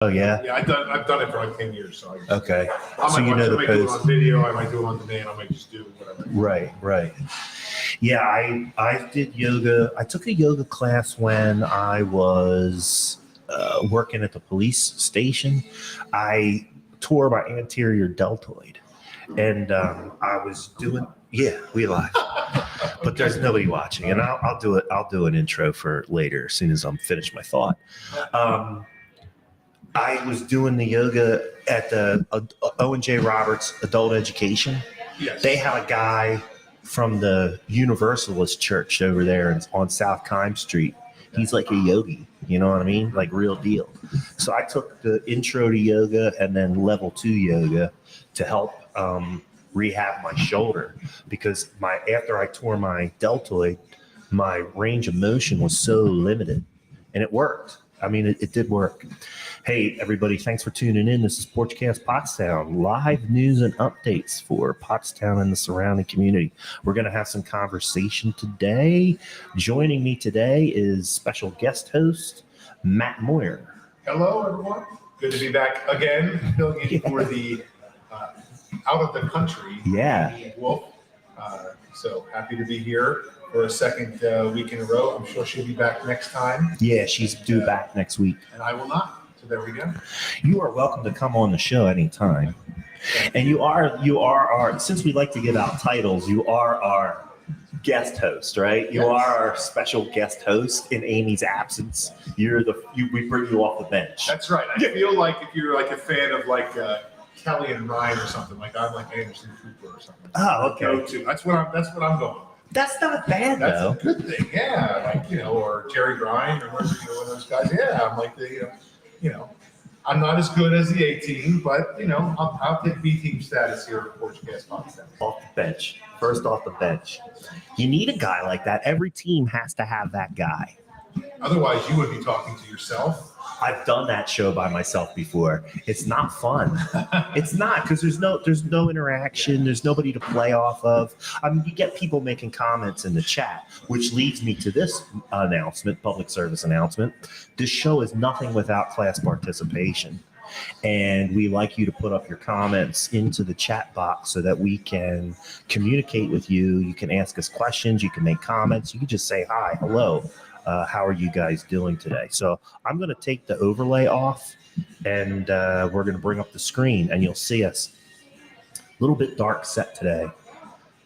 Oh yeah. Yeah, I've done it for like 10 years. So Okay. I So might, you know I the might do it pose. on video. I might do it on demand. I might just do whatever. Right. Yeah, I did yoga. I took a yoga class when I was working at the police station. I tore my anterior deltoid, and I was doing. Yeah, we live, but there's nobody watching, and I'll do it. I'll do an intro for later as soon as I'm finished my thought. I was doing the yoga at the O&J Roberts Adult Education. Yes. They have a guy from the Universalist Church over there on South Kime Street. He's like a yogi, you know what I mean? Like real deal. So I took the intro to yoga and then level 2 yoga to help rehab my shoulder because after I tore my deltoid, my range of motion was so limited, and it worked. I mean, it did work. Hey, everybody, thanks for tuning in. This is Porchcast Pottstown, live news and updates for Pottstown and the surrounding community. We're going to have some conversation today. Joining me today is special guest host, Matt Moyer. Hello, everyone. Good to be back again, filling in for the out of the country Wolf. So happy to be here for a second week in a row. I'm sure she'll be back next time. Yeah, she's due back next week. And I will not. So there we go. You are welcome to come on the show anytime. And you are our, since we like to give out titles, you are our guest host, right? You are our special guest host in Amy's absence. We bring you off the bench. That's right. I feel like if you're like a fan of like Kelly and Ryan or something, like I'm like Anderson Cooper or something. Oh, okay. That's what I'm going. That's not bad, That's though. a good thing. Yeah, like or Jerry Ryan or one of those guys. Yeah, I'm like I'm not as good as the A team, but I'll take B team status here at Porchcast Pottstown. Off the bench. First off the bench. You need a guy like that. Every team has to have that guy. Otherwise, you would be talking to yourself. I've done that show by myself before. It's not fun. It's not because there's no interaction. There's nobody to play off of. I mean, you get people making comments in the chat, which leads me to this announcement, public service announcement. This show is nothing without class participation. And we like you to put up your comments into the chat box so that we can communicate with you. You can ask us questions. You can make comments. You can just say hi, hello. How are you guys doing today? So I'm going to take the overlay off and we're going to bring up the screen and you'll see us. A little bit dark set today.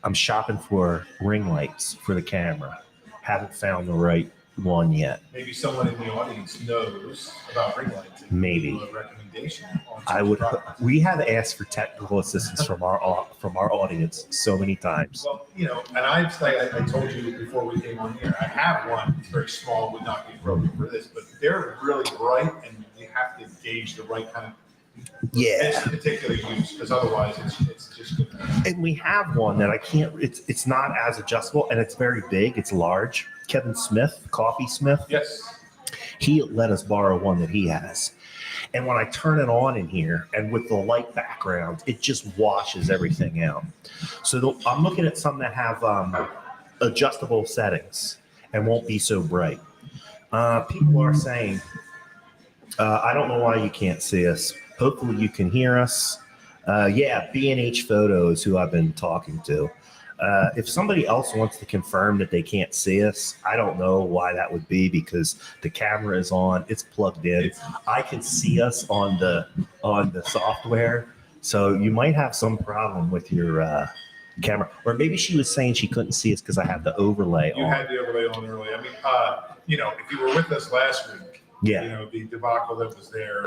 I'm shopping for ring lights for the camera. Haven't found the right one yet. Maybe someone in the audience knows about ring lights. Maybe. A recommendation we have asked for technical assistance from our audience so many times. Well, and I told you before we came on here, I have one. It's very small, would not be appropriate for this, but they're really bright, and you have to gauge the right kind of particular use, because otherwise it's just good. And we have one that I can't. It's not as adjustable, and it's very big. It's large. Kevin Smith, Coffee Smith. Yes. He let us borrow one that he has. And when I turn it on in here and with the light background, it just washes everything out. So I'm looking at some that have adjustable settings and won't be so bright. People are saying, I don't know why you can't see us. Hopefully you can hear us. B&H Photos, who I've been talking to. If somebody else wants to confirm that they can't see us, I don't know why that would be, because the camera is on, it's plugged in. I can see us on the software, so you might have some problem with your camera. Or maybe she was saying she couldn't see us because I had the overlay on. You had the overlay on early. I mean, if you were with us last week, the debacle that was there.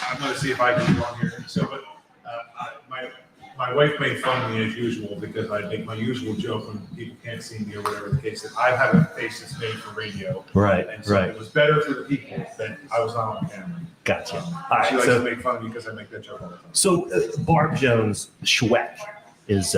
I'm going to see if I can get on here. So, but my wife made fun of me as usual because I make my usual joke when people can't see me or whatever the case is. I have a face that's made for radio. Right. And so it was better for the people that I was not on camera. Gotcha. All right. She likes to make fun of me because I make that joke all the time. So Barb Jones Schweck is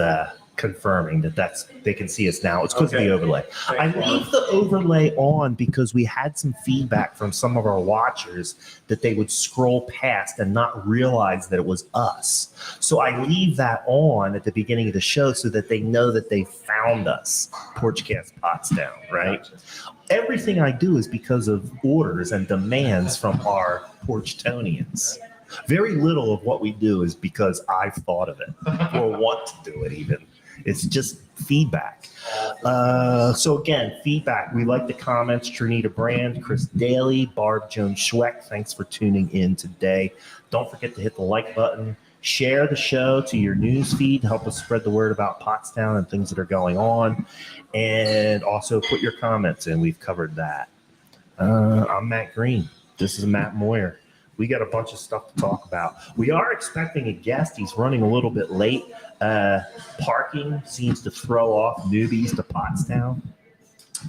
confirming that they can see us now. It's because of the overlay. I Thanks, Mark. leave the overlay on because we had some feedback from some of our watchers that they would scroll past and not realize that it was us. So I leave that on at the beginning of the show so that they know that they found us, Porchcast Pottstown, right? Gotcha. Everything I do is because of orders and demands from our Porchtonians. Very little of what we do is because I've thought of it or want to do it even. It's just feedback. So again, feedback. We like the comments. Trinita Brand, Chris Daly, Barb Jones Schweck. Thanks for tuning in today. Don't forget to hit the like button. Share the show to your news feed to help us spread the word about Pottstown and things that are going on. And also put your comments in. We've covered that. I'm Matt Green. This is Matt Moyer. We got a bunch of stuff to talk about. We are expecting a guest. He's running a little bit late. Parking seems to throw off newbies to Pottstown,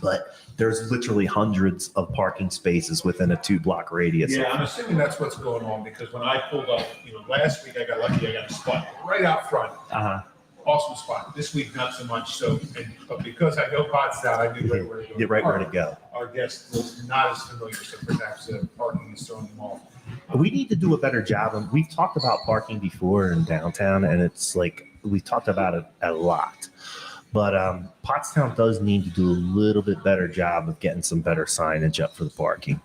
but there's literally hundreds of parking spaces within a 2-block radius. Yeah, I'm assuming that's what's going on because when I pulled up, last week I got lucky. I got a spot right out front. Awesome spot. This week, not so much. So, but because I know Pottstown, I knew where to go. You're right where to go. Our guest was not as familiar, so perhaps parking is throwing them off. We need to do a better job. And we've talked about parking before in downtown, and it's like we've talked about it a lot. But Pottstown does need to do a little bit better job of getting some better signage up for the parking.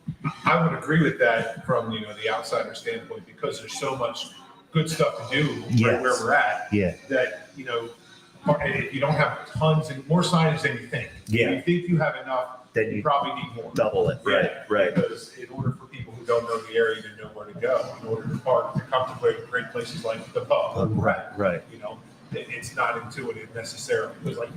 I would agree with that from the outsider standpoint because there's so much good stuff to do right where we're at. Yeah. That if you don't have tons and more signage than you think. Yeah. If you think you have enough, Then you probably need more. Double it. Right. Because in order for people who don't know the area to know where to go, in order to park, to contemplate great places like the pub. Right. It's not intuitive necessarily. Because like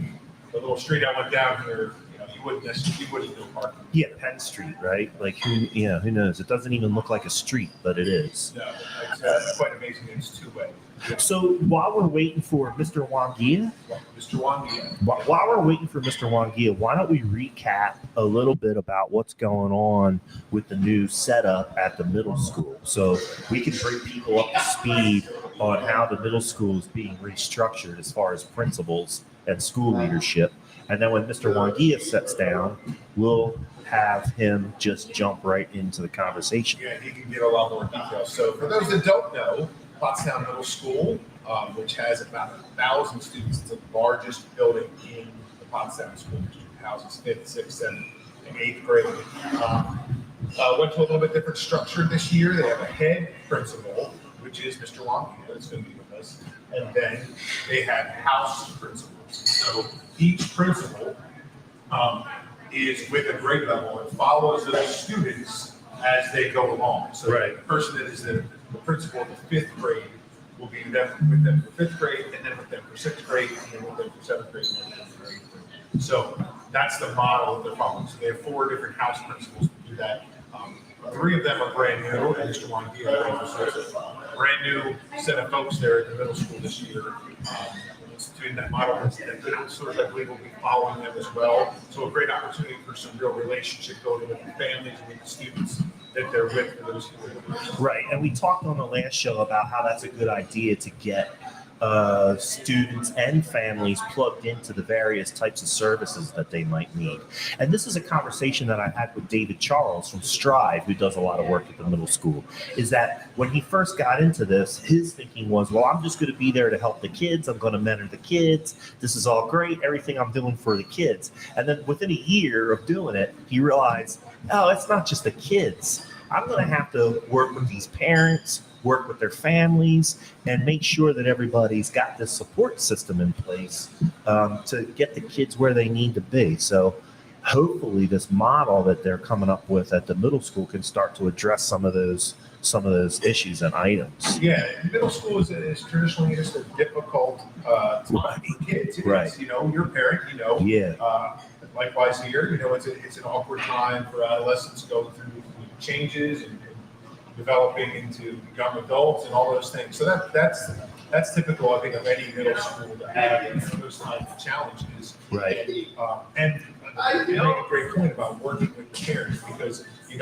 the little street I went down here, you wouldn't know parking. Yeah, Penn Street, right? Like who knows? It doesn't even look like a street, but it is. No, it's quite amazing. It's two-way. So while we're waiting for Mr. Wangia, while we're waiting for Mr. Wangia, why don't we recap a little bit about what's going on with the new setup at the middle school, so we can bring people up to speed on how the middle school is being restructured as far as principals and school leadership. And then when Mr. Wangia sits down, we'll have him just jump right into the conversation. Yeah, he can get a lot more details. So for those that don't know, Pottstown Middle School, which has about 1,000 students, it's the largest building in the Pottstown School District. It houses 5th, 6th, 7th, and 8th grade. Went to a little bit different structure this year. They have a head principal, which is Mr. Wangia, that's going to be with us. And then they have house principals. So each principal is with a grade level and follows those students as they go along. So the person that is the principal of the 5th grade will be with them for 5th grade, and then with them for 6th grade, and then with them for 7th grade, and then for 8th grade. So that's the model that they're following. So they have 4 different house principals to do that. 3 of them are brand new, and Mr. Wangia is a brand new set of folks there at the middle school this year. Instituting that model, that middle schools, I believe, will be following them as well. So a great opportunity for some real relationship building with the families and with the students that they're with for those 4 years. Right, and we talked on the last show about how that's a good idea to get students and families plugged into the various types of services that they might need. And this is a conversation that I had with David Charles from Strive, who does a lot of work at the middle school, is that when he first got into this, his thinking was, well, I'm just going to be there to help the kids. I'm going to mentor the kids. This is all great. Everything I'm doing for the kids. And then within a year of doing it, he realized, oh, it's not just the kids. I'm going to have to work with these parents, work with their families, and make sure that everybody's got this support system in place to get the kids where they need to be. So hopefully this model that they're coming up with at the middle school can start to address some of those issues and items. Yeah, middle school is traditionally just a difficult time for kids. It is, you're a parent, likewise here, it's an awkward time for adolescents going through changes and developing into become adults and all those things. So that's typical, I think, of any middle school to have those kinds of challenges. Right. And you make a great point about working with the parents because you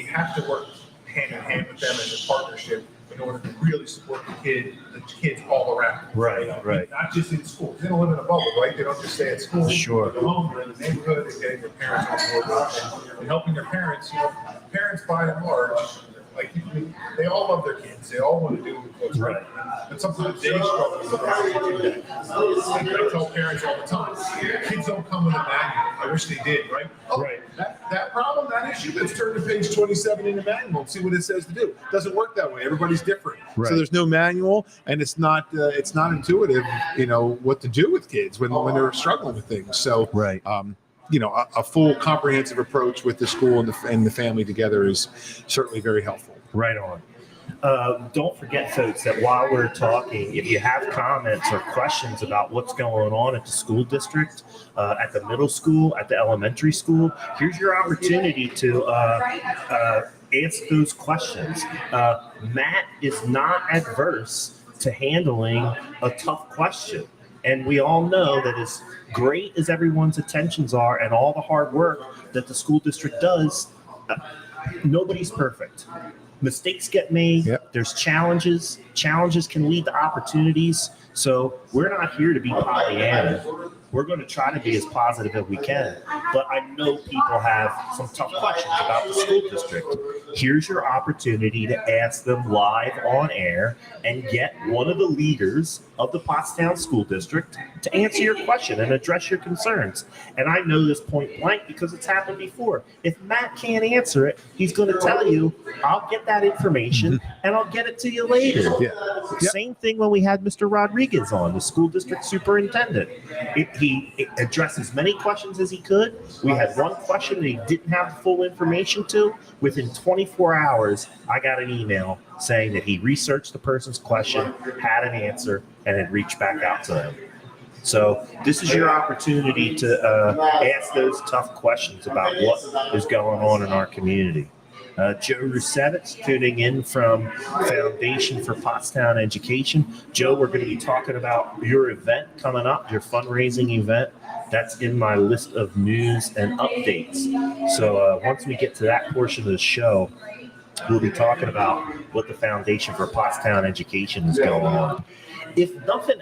have to work hand in hand with them as a partnership in order to really support the kids all around. Right, right. Not just in school. They don't live in a bubble, right? They don't just stay at school. Sure. They go home, they're in the neighborhood, they're getting their parents on board and helping their parents. Parents by and large, like they all love their kids. They all want to do what's right. But sometimes they struggle with how to do that. I tell parents all the time, kids don't come with a manual. I wish they did, right? Oh, right. That problem, that issue, let's turn to page 27 in the manual and see what it says to do. It doesn't work that way. Everybody's different. Right. So there's no manual, and it's not intuitive, what to do with kids when they're struggling with things. So right. A full comprehensive approach with the school and the family together is certainly very helpful. Right on. Don't forget, folks, that while we're talking, if you have comments or questions about what's going on at the school district, at the middle school, at the elementary school, here's your opportunity to answer those questions. Matt is not adverse to handling a tough question. And we all know that as great as everyone's intentions are and all the hard work that the school district does, nobody's perfect. Mistakes get made. Yep. There's challenges. Challenges can lead to opportunities. So we're not here to be Pollyanna. We're going to try to be as positive as we can. But I know people have some tough questions about the school district. Here's your opportunity to ask them live on air and get one of the leaders of the Pottstown School District to answer your question and address your concerns. And I know this point blank because it's happened before. If Matt can't answer it, he's going to tell you, I'll get that information and I'll get it to you later. Yeah. Yep. Same thing when we had Mr. Rodriguez on, the school district superintendent. He addressed as many questions as he could. We had one question that he didn't have full information to. Within 24 hours, I got an email saying that he researched the person's question, had an answer, and had reached back out to them. So this is your opportunity to ask those tough questions about what is going on in our community. Joe Rusevitz tuning in from Foundation for Pottstown Education. Joe, we're going to be talking about your event coming up, your fundraising event. That's in my list of news and updates. So once we get to that portion of the show, we'll be talking about what the Foundation for Pottstown Education is going on. If nothing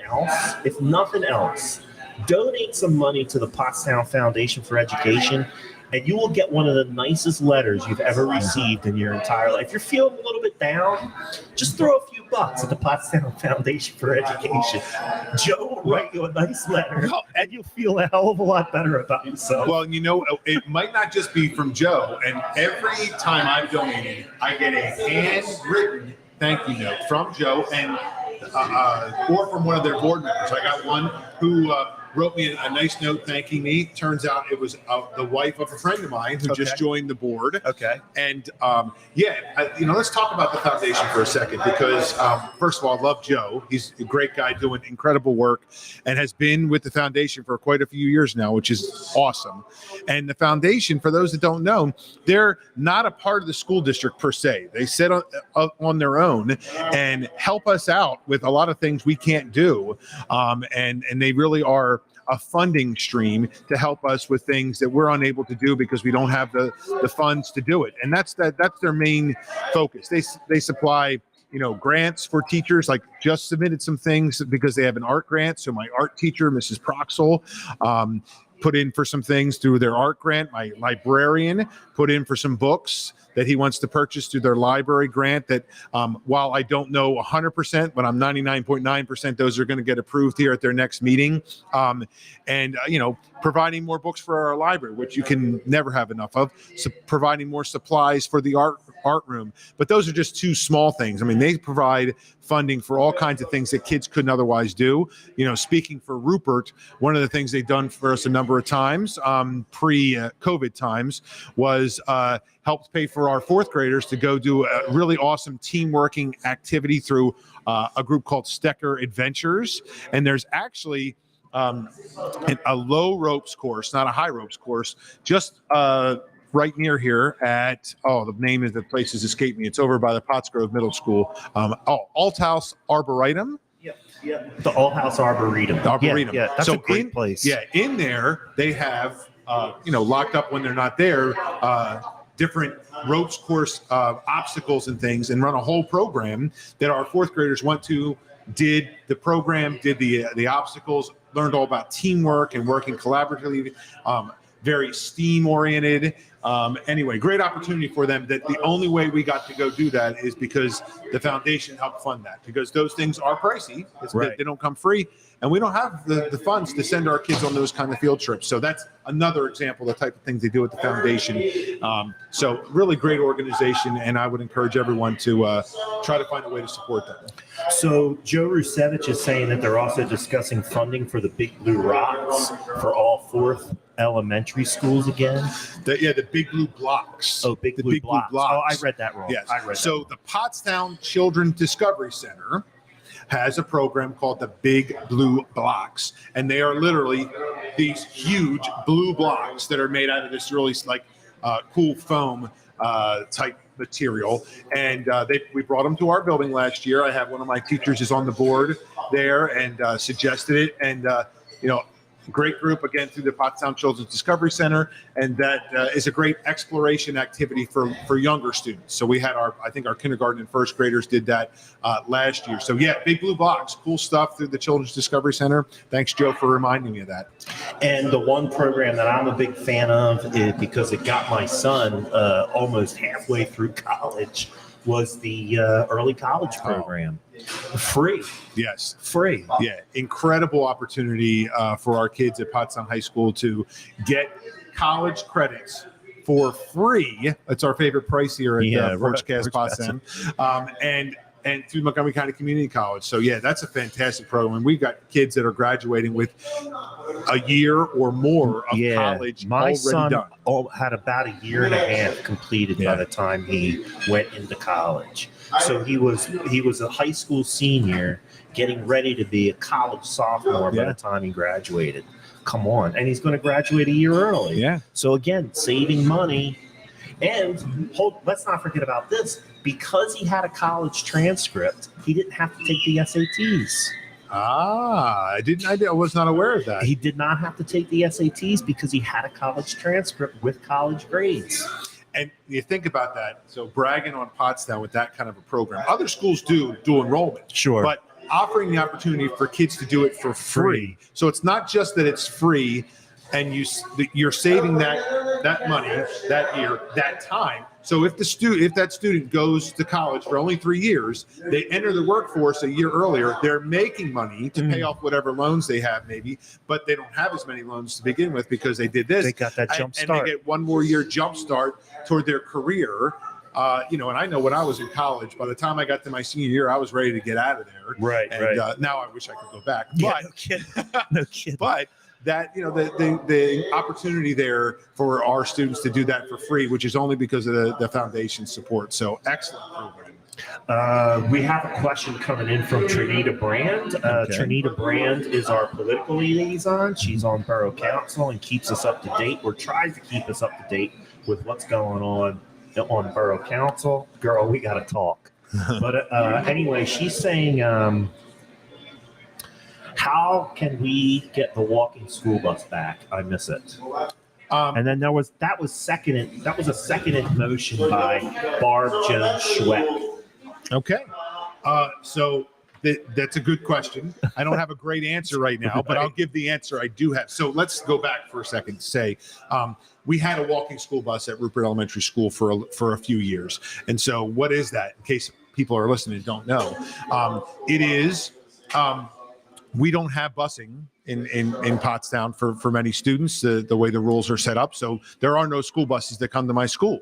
else, donate some money to the Pottstown Foundation for Education, and you will get one of the nicest letters you've ever received in your entire life. If you're feeling a little bit down, just throw a few bucks at the Pottstown Foundation for Education. Joe will write you a nice letter, and you'll feel a hell of a lot better about yourself. Well, it might not just be from Joe, and every time I've donated, I get a handwritten thank you note from Joe and or from one of their board members. I got one who wrote me a nice note thanking me. Turns out it was the wife of a friend of mine who just joined the board. Okay. And let's talk about the foundation for a second because first of all, I love Joe. He's a great guy doing incredible work and has been with the foundation for quite a few years now, which is awesome. And the foundation, for those that don't know, they're not a part of the school district per se. They sit on their own and help us out with a lot of things we can't do. And they really are a funding stream to help us with things that we're unable to do because we don't have the funds to do it. And that's their main focus. They supply grants for teachers, like just submitted some things because they have an art grant. So my art teacher, Mrs. Proxel, put in for some things through their art grant. My librarian put in for some books that he wants to purchase through their library grant that while I don't know 100%, but I'm 99.9%, those are going to get approved here at their next meeting. Providing more books for our library, which you can never have enough of. So providing more supplies for the art room. But those are just two small things. I mean, they provide funding for all kinds of things that kids couldn't otherwise do. Speaking for Rupert, one of the things they've done for us a number of times, pre-COVID times, was helped pay for our fourth graders to go do a really awesome team working activity through a group called Stecker Adventures. And there's actually a low ropes course, not a high ropes course, just right near here at, the name of the place has escaped me. It's over by the Pottsgrove Middle School. Althouse Arboretum. Yeah. The Althouse Arboretum. Yeah, that's a great place. Yeah, in there they have, locked up when they're not there, different ropes course obstacles and things, and run a whole program that our fourth graders went to, did the program, did the obstacles, learned all about teamwork and working collaboratively, very STEAM oriented. Anyway, great opportunity for them. That the only way we got to go do that is because the foundation helped fund that, because those things are pricey. They don't come free, and we don't have the funds to send our kids on those kind of field trips. So that's another example of the type of things they do at the foundation. So really great organization, and I would encourage everyone to try to find a way to support them. So Joe Rusevich is saying that they're also discussing funding for the Big Blue Rocks for all fourth elementary schools again. The Big Blue Blocks. Oh, Big Blue Blocks. Oh, I read that wrong. Yes. I read so that wrong. The Pottstown Children's Discovery Center has a program called the Big Blue Blocks, and they are literally these huge blue blocks that are made out of this really cool foam type material, and we brought them to our building last year. I have one of my teachers is on the board there and suggested it, and great group again through the Pottstown Children's Discovery Center, and that is a great exploration activity for younger students. So we had I think our kindergarten and first graders did that last year. So yeah, Big Blue Blocks, cool stuff through the Children's Discovery Center. Thanks, Joe, for reminding me of that. And the one program that I'm a big fan of is because it got my son almost halfway through college was the early college program. Free. Yes. Free. Yeah. Incredible opportunity for our kids at Pottstown High School to get college credits for free. That's our favorite price here at Porchcast Pottstown. And through Montgomery County Community College. So yeah, that's a fantastic program. We've got kids that are graduating with a year or more of college my already son done. Had about a year and a half completed by the time he went into college. So he was a high school senior getting ready to be a college sophomore by the time he graduated. Come on. And he's going to graduate a year early. Yeah. So again, saving money. And let's not forget about this. Because he had a college transcript, he didn't have to take the SATs. I was not aware of that. He did not have to take the SATs because he had a college transcript with college grades. And you think about that. So bragging on Pottstown with that kind of a program. Other schools do enrollment. Sure. But offering the opportunity for kids to do it for free. So it's not just that it's free and you're saving that money, that year, that time. So if that student goes to college for only 3 years, they enter the workforce a year earlier, they're making money to pay off whatever loans they have maybe, but they don't have as many loans to begin with because they did this. They got that jump start. And they get one more year jump start toward their career. And I know when I was in college, by the time I got to my senior year, I was ready to get out of there. Right. Now I wish I could go back. Yeah, no kidding. No kidding. But that the opportunity there for our students to do that for free, which is only because of the foundation support. So excellent program. We have a question coming in from Trinita Brand. Trinita Brand is our political liaison. She's on Borough Council and keeps us up to date, or tries to keep us up to date with what's going on Borough Council. Girl, we got to talk. But anyway, she's saying, how can we get the walking school bus back? I miss it. And then that was a seconded motion by Barb Jones Schweck. Okay. So that's a good question. I don't have a great answer right now, but I'll give the answer I do have. So let's go back for a second to say, we had a walking school bus at Rupert Elementary School for a few years. And so what is that? In case people are listening and don't know, it is, we don't have busing in Pottstown for many students, the way the rules are set up. So there are no school buses that come to my school.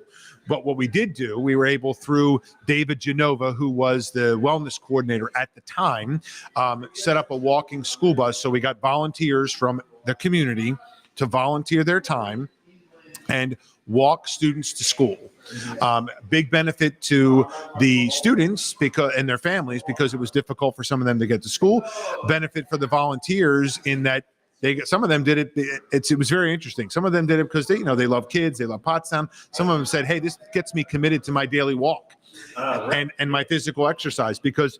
But what we did do, we were able, through David Genova, who was the wellness coordinator at the time, set up a walking school bus. So we got volunteers from the community to volunteer their time and walk students to school. Big benefit to the students and their families, because it was difficult for some of them to get to school. Benefit for the volunteers in that some of them did it. It was very interesting. Some of them did it because they love kids, they love Pottstown. Some of them said, "Hey, this gets me committed to my daily walk and my physical exercise," because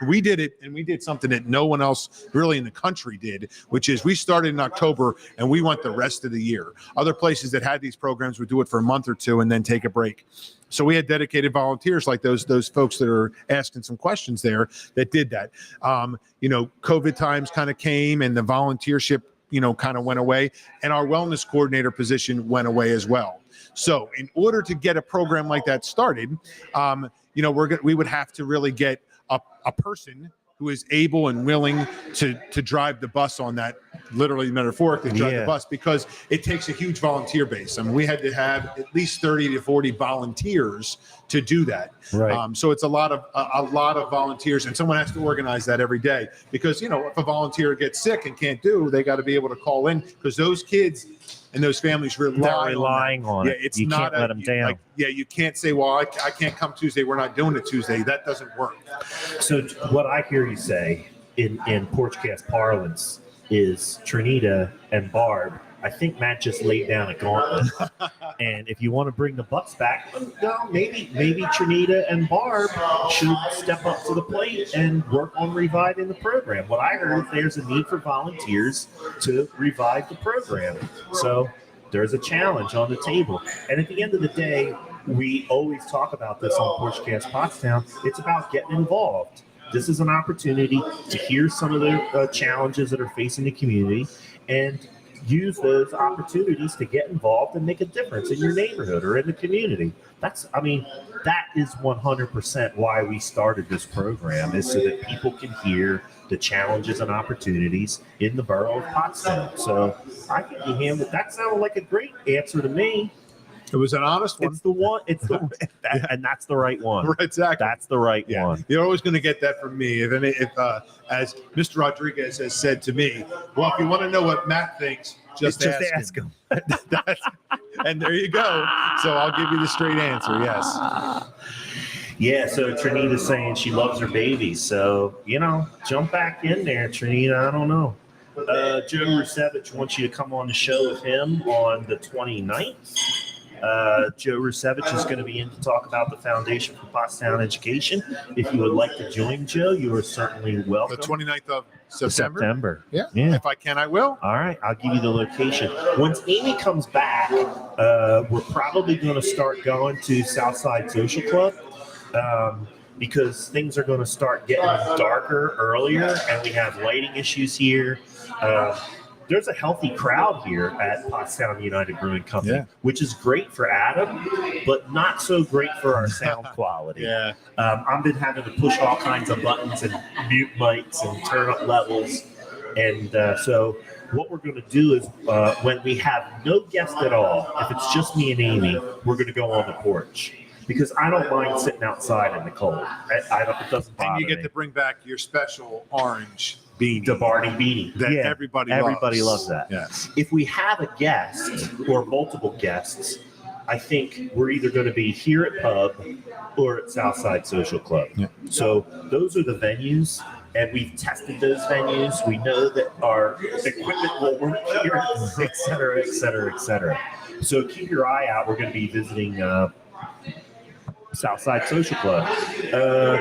we did it, and we did something that no one else really in the country did, which is we started in October and we went the rest of the year. Other places that had these programs would do it for a month or two and then take a break. So we had dedicated volunteers like those folks that are asking some questions there that did that. COVID times kind of came and the volunteership, kind of went away, and our wellness coordinator position went away as well. So in order to get a program like that started, we would have to really get a person who is able and willing to drive the bus on that, literally metaphorically drive the bus, because it takes a huge volunteer base. I mean, we had to have at least 30 to 40 volunteers to do that. Right. So it's a lot of volunteers, and someone has to organize that every day, because if a volunteer gets sick and can't they got to be able to call in, because those kids and those families relying on it. It's you not can't let them down. You can't say, well, I can't come Tuesday. We're not doing it Tuesday. That doesn't work. So what I hear you say in Porchcast parlance is Trinita and Barb. I think Matt just laid down a gauntlet. And if you want to bring the Bucks back, maybe Trinita and Barb should step up to the plate and work on reviving the program. What I heard is there's a need for volunteers to revive the program. So there's a challenge on the table. And at the end of the day, we always talk about this on Porchcast Pottstown. It's about getting involved. This is an opportunity to hear some of the challenges that are facing the community and use those opportunities to get involved and make a difference in your neighborhood or in the community. That is 100% why we started this program, is so that people can hear the challenges and opportunities in the borough of Pottstown. So I think you handled that. Sounded like a great answer to me. It was an honest one. It's the one. And that's the right one. Right, exactly. That's the right one. You're always going to get that from me. If as Mr. Rodriguez has said to me, well, if you want to know what Matt thinks, just ask him. And there you go. So I'll give you the straight answer. Yes. Yeah. So Trinita's saying she loves her baby. So jump back in there, Trinita. I don't know. Joe Rusevich wants you to come on the show with him on the 29th. Joe Rusevich is going to be in to talk about the Foundation for Pottstown Education. If you would like to join Joe, you are certainly welcome. The 29th of September? Yeah. If I can, I will. All right. I'll give you the location. Once Amy comes back, we're probably going to start going to Southside Social Club. Because things are going to start getting darker earlier, and we have lighting issues here. There's a healthy crowd here at Pottstown United Brewing Company, which is great for Adam, but not so great for our sound quality. I've been having to push all kinds of buttons and mute mics and turn up levels. And so what we're going to do is when we have no guest at all, if it's just me and Amy, we're going to go on the porch. Because I don't mind sitting outside in the cold. It doesn't bother me. And you get to bring back your special orange beanie. The Barney beanie. That everybody loves that. Yes. If we have a guest or multiple guests, I think we're either going to be here at Pub or at Southside Social Club. Yeah. So those are the venues, and we've tested those venues. We know that our equipment will work here, et cetera, et cetera, et cetera. So keep your eye out. We're going to be visiting Southside Social Club.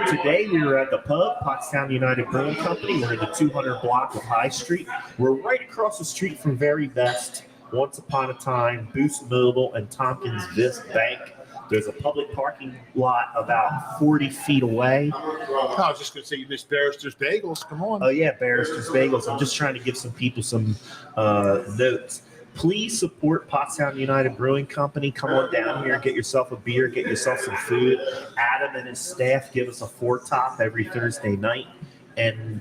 Today we were at the Pub, Pottstown United Brewing Company. We're in the 200 block of High Street. We're right across the street from Very Best, Once Upon a Time, Boost Mobile, and Tompkins Vist Bank. There's a public parking lot about 40 feet away. I was just going to say you missed Barrister's Bagels. Come on. Oh, yeah, Barrister's Bagels. I'm just trying to give some people some notes. Please support Pottstown United Brewing Company. Come on down here, get yourself a beer, get yourself some food. Adam and his staff give us a 4-top every Thursday night, and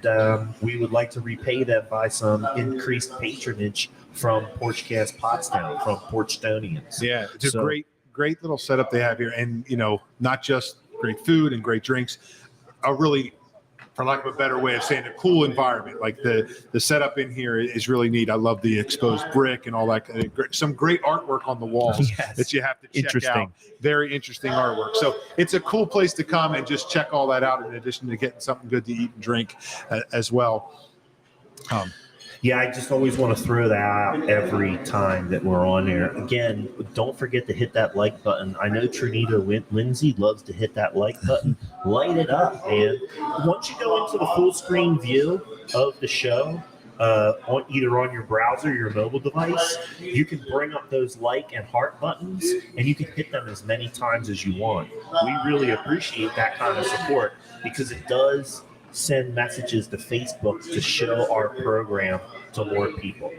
we would like to repay them by some increased patronage from Porchcast Pottstown, from Porchtonians. Yeah, it's a great little setup they have here, and not just great food and great drinks, a really, for lack of a better way of saying it, cool environment. Like the setup in here is really neat. I love the exposed brick and all that. Some great artwork on the walls that you have to check out. Very interesting artwork. So it's a cool place to come and just check all that out, in addition to getting something good to eat and drink as well. Yeah, I just always want to throw that out every time that we're on there. Again, don't forget to hit that like button. I know Trinita Lindsay loves to hit that like button. Light it up, man. Once you go into the full screen view of the show, either on your browser or your mobile device, you can bring up those like and heart buttons, and you can hit them as many times as you want. We really appreciate that kind of support because it does send messages to Facebook to show our program to more people.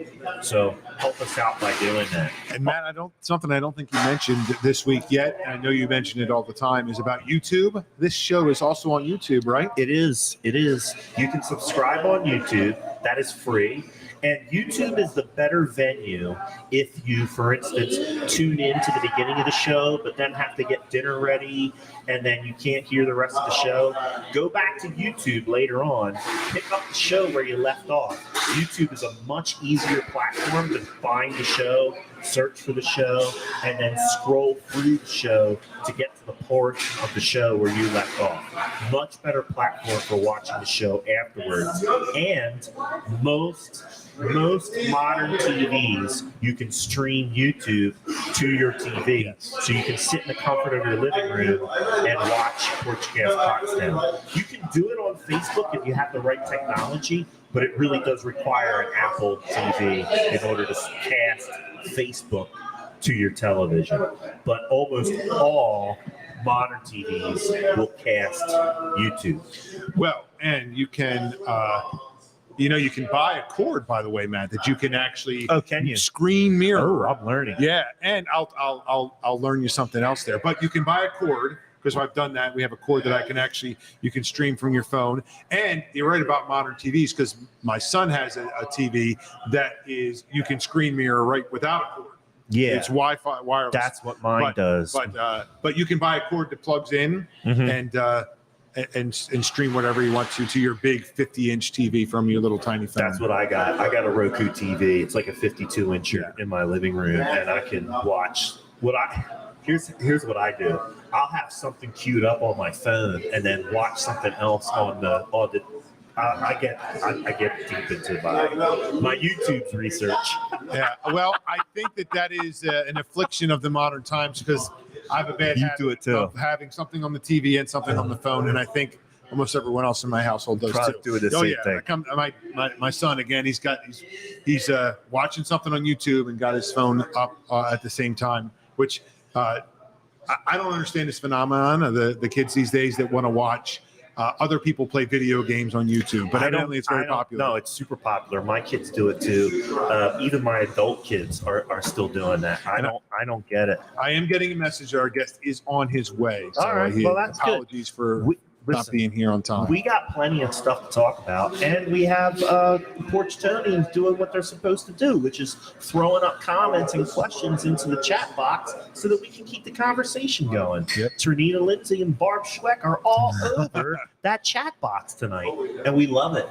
So help us out by doing that. And Matt, something I don't think you mentioned this week yet, and I know you mention it all the time, is about YouTube. This show is also on YouTube, right? It is. You can subscribe on YouTube. That is free. And YouTube is the better venue if you, for instance, tune in to the beginning of the show, but then have to get dinner ready, and then you can't hear the rest of the show. Go back to YouTube later on, pick up the show where you left off. YouTube is a much easier platform to find the show, search for the show, and then scroll through the show to get to the portion of the show where you left off. Much better platform for watching the show afterwards. And most modern TVs, you can stream YouTube to your TV. So you can sit in the comfort of your living room and watch Porchcast Pottstown. You can do it on Facebook if you have the right technology, but it really does require an Apple TV in order to cast Facebook to your television. But almost all modern TVs will cast YouTube. Well, and you can you can buy a cord, by the way, Matt, that you can actually screen mirror. Oh, I'm learning. Yeah, and I'll learn you something else there. But you can buy a cord, because I've done that. We have a cord that you can stream from your phone. And you're right about modern TVs, because my son has a TV that you can screen mirror right without a cord. Yeah, it's Wi-Fi wireless. That's what mine does. But you can buy a cord that plugs in and stream whatever you want to your big 50-inch TV from your little tiny phone. That's what I got. I got a Roku TV. It's like a 52-incher in my living room, and I can watch Here's what I do. I'll have something queued up on my phone and then watch something else on the. I get deep into my YouTube's research. Yeah, well, I think that is an affliction of the modern times, because I have a bad habit of having something on the TV and something on the phone, and I think almost everyone else in my household does too. Doing the same thing. My son again. He's watching something on YouTube and got his phone up at the same time, which I don't understand this phenomenon of the kids these days that want to watch other people play video games on YouTube, but evidently it's very popular. No, it's super popular. My kids do it too. Even my adult kids are still doing that. I don't get it. I am getting a message that our guest is on his way. So all right. Well, that's apologies for not being here on time. We got plenty of stuff to talk about, and we have Porchtonians doing what they're supposed to do, which is throwing up comments and questions into the chat box so that we can keep the conversation going. Yep. Trinita Lindsay and Barb Schweck are all over that chat box tonight, and we love it.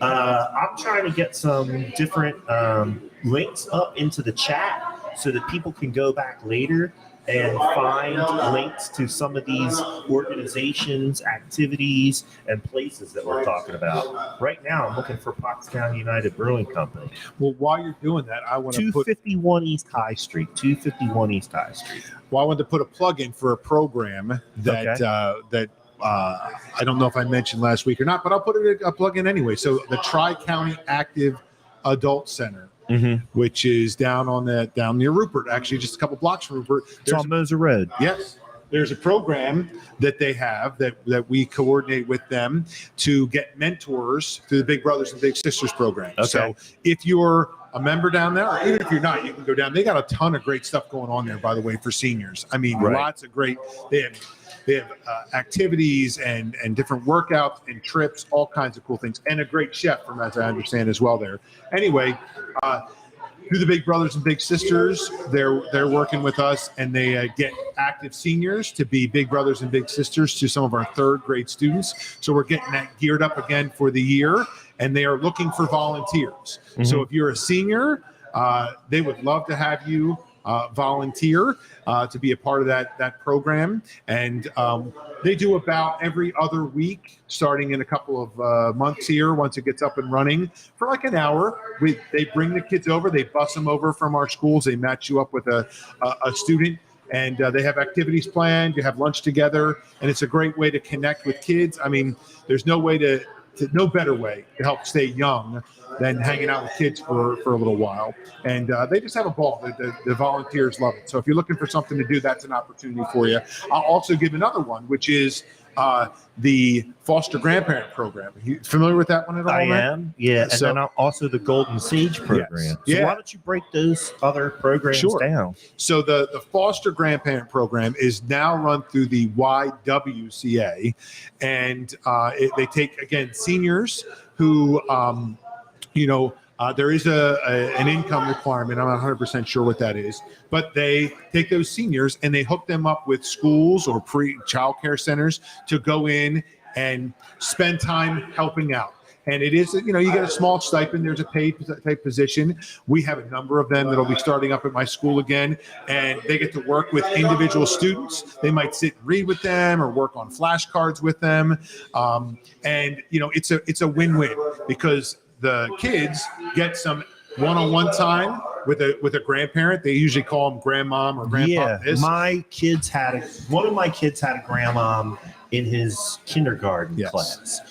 I'm trying to get some different links up into the chat so that people can go back later and find links to some of these organizations, activities, and places that we're talking about. Right now, I'm looking for Pottstown United Brewing Company. Well, while you're doing that, I want to 251 East High Street. 251 East High Street. Well, I wanted to put a plug in for a program that I don't know if I mentioned last week or not, but I'll put a plug in anyway. So the Tri-County Active Adult Center. Which is down near Rupert, actually just a couple blocks from Rupert. It's on Moser Road. Yes. There's a program that they have that we coordinate with them to get mentors through the Big Brothers and Big Sisters program. Okay. So if you're a member down there, or even if you're not, you can go down. They got a ton of great stuff going on there, by the way, for seniors. I mean, lots of great. They have activities and different workouts and trips, all kinds of cool things, and a great chef, from as I understand as well there. Anyway, through the Big Brothers and Big Sisters, they're working with us, and they get active seniors to be Big Brothers and Big Sisters to some of our third grade students. So we're getting that geared up again for the year, and they are looking for volunteers. So if you're a senior, they would love to have you volunteer to be a part of that program. And they do about every other week, starting in a couple of months here, once it gets up and running, for like an hour. They bring the kids over, they bus them over from our schools, they match you up with a student, and they have activities planned. You have lunch together, and it's a great way to connect with kids. I mean, there's no better way to help stay young than hanging out with kids for a little while. And they just have a ball. The volunteers love it. So if you're looking for something to do, that's an opportunity for you. I'll also give another one, which is the foster grandparent program. Are you familiar with that one at all? I am, yeah. And So- then also the Golden Sage program. Yes. So why don't you break those other programs down? So the foster grandparent program is now run through the YWCA, and they take, again, seniors who, there is an income requirement. I'm not 100% sure what that is, but they take those seniors and they hook them up with schools or child care centers to go in and spend time helping out. And it is, you get a small stipend. There's a paid type position. We have a number of them that'll be starting up at my school again, and they get to work with individual students. They might sit and read with them or work on flashcards with them. And it's a win-win, because the kids get some one-on-one time with a grandparent. They usually call them grandmom or grandpa. Yeah, one of my kids had a grandmom in his kindergarten class.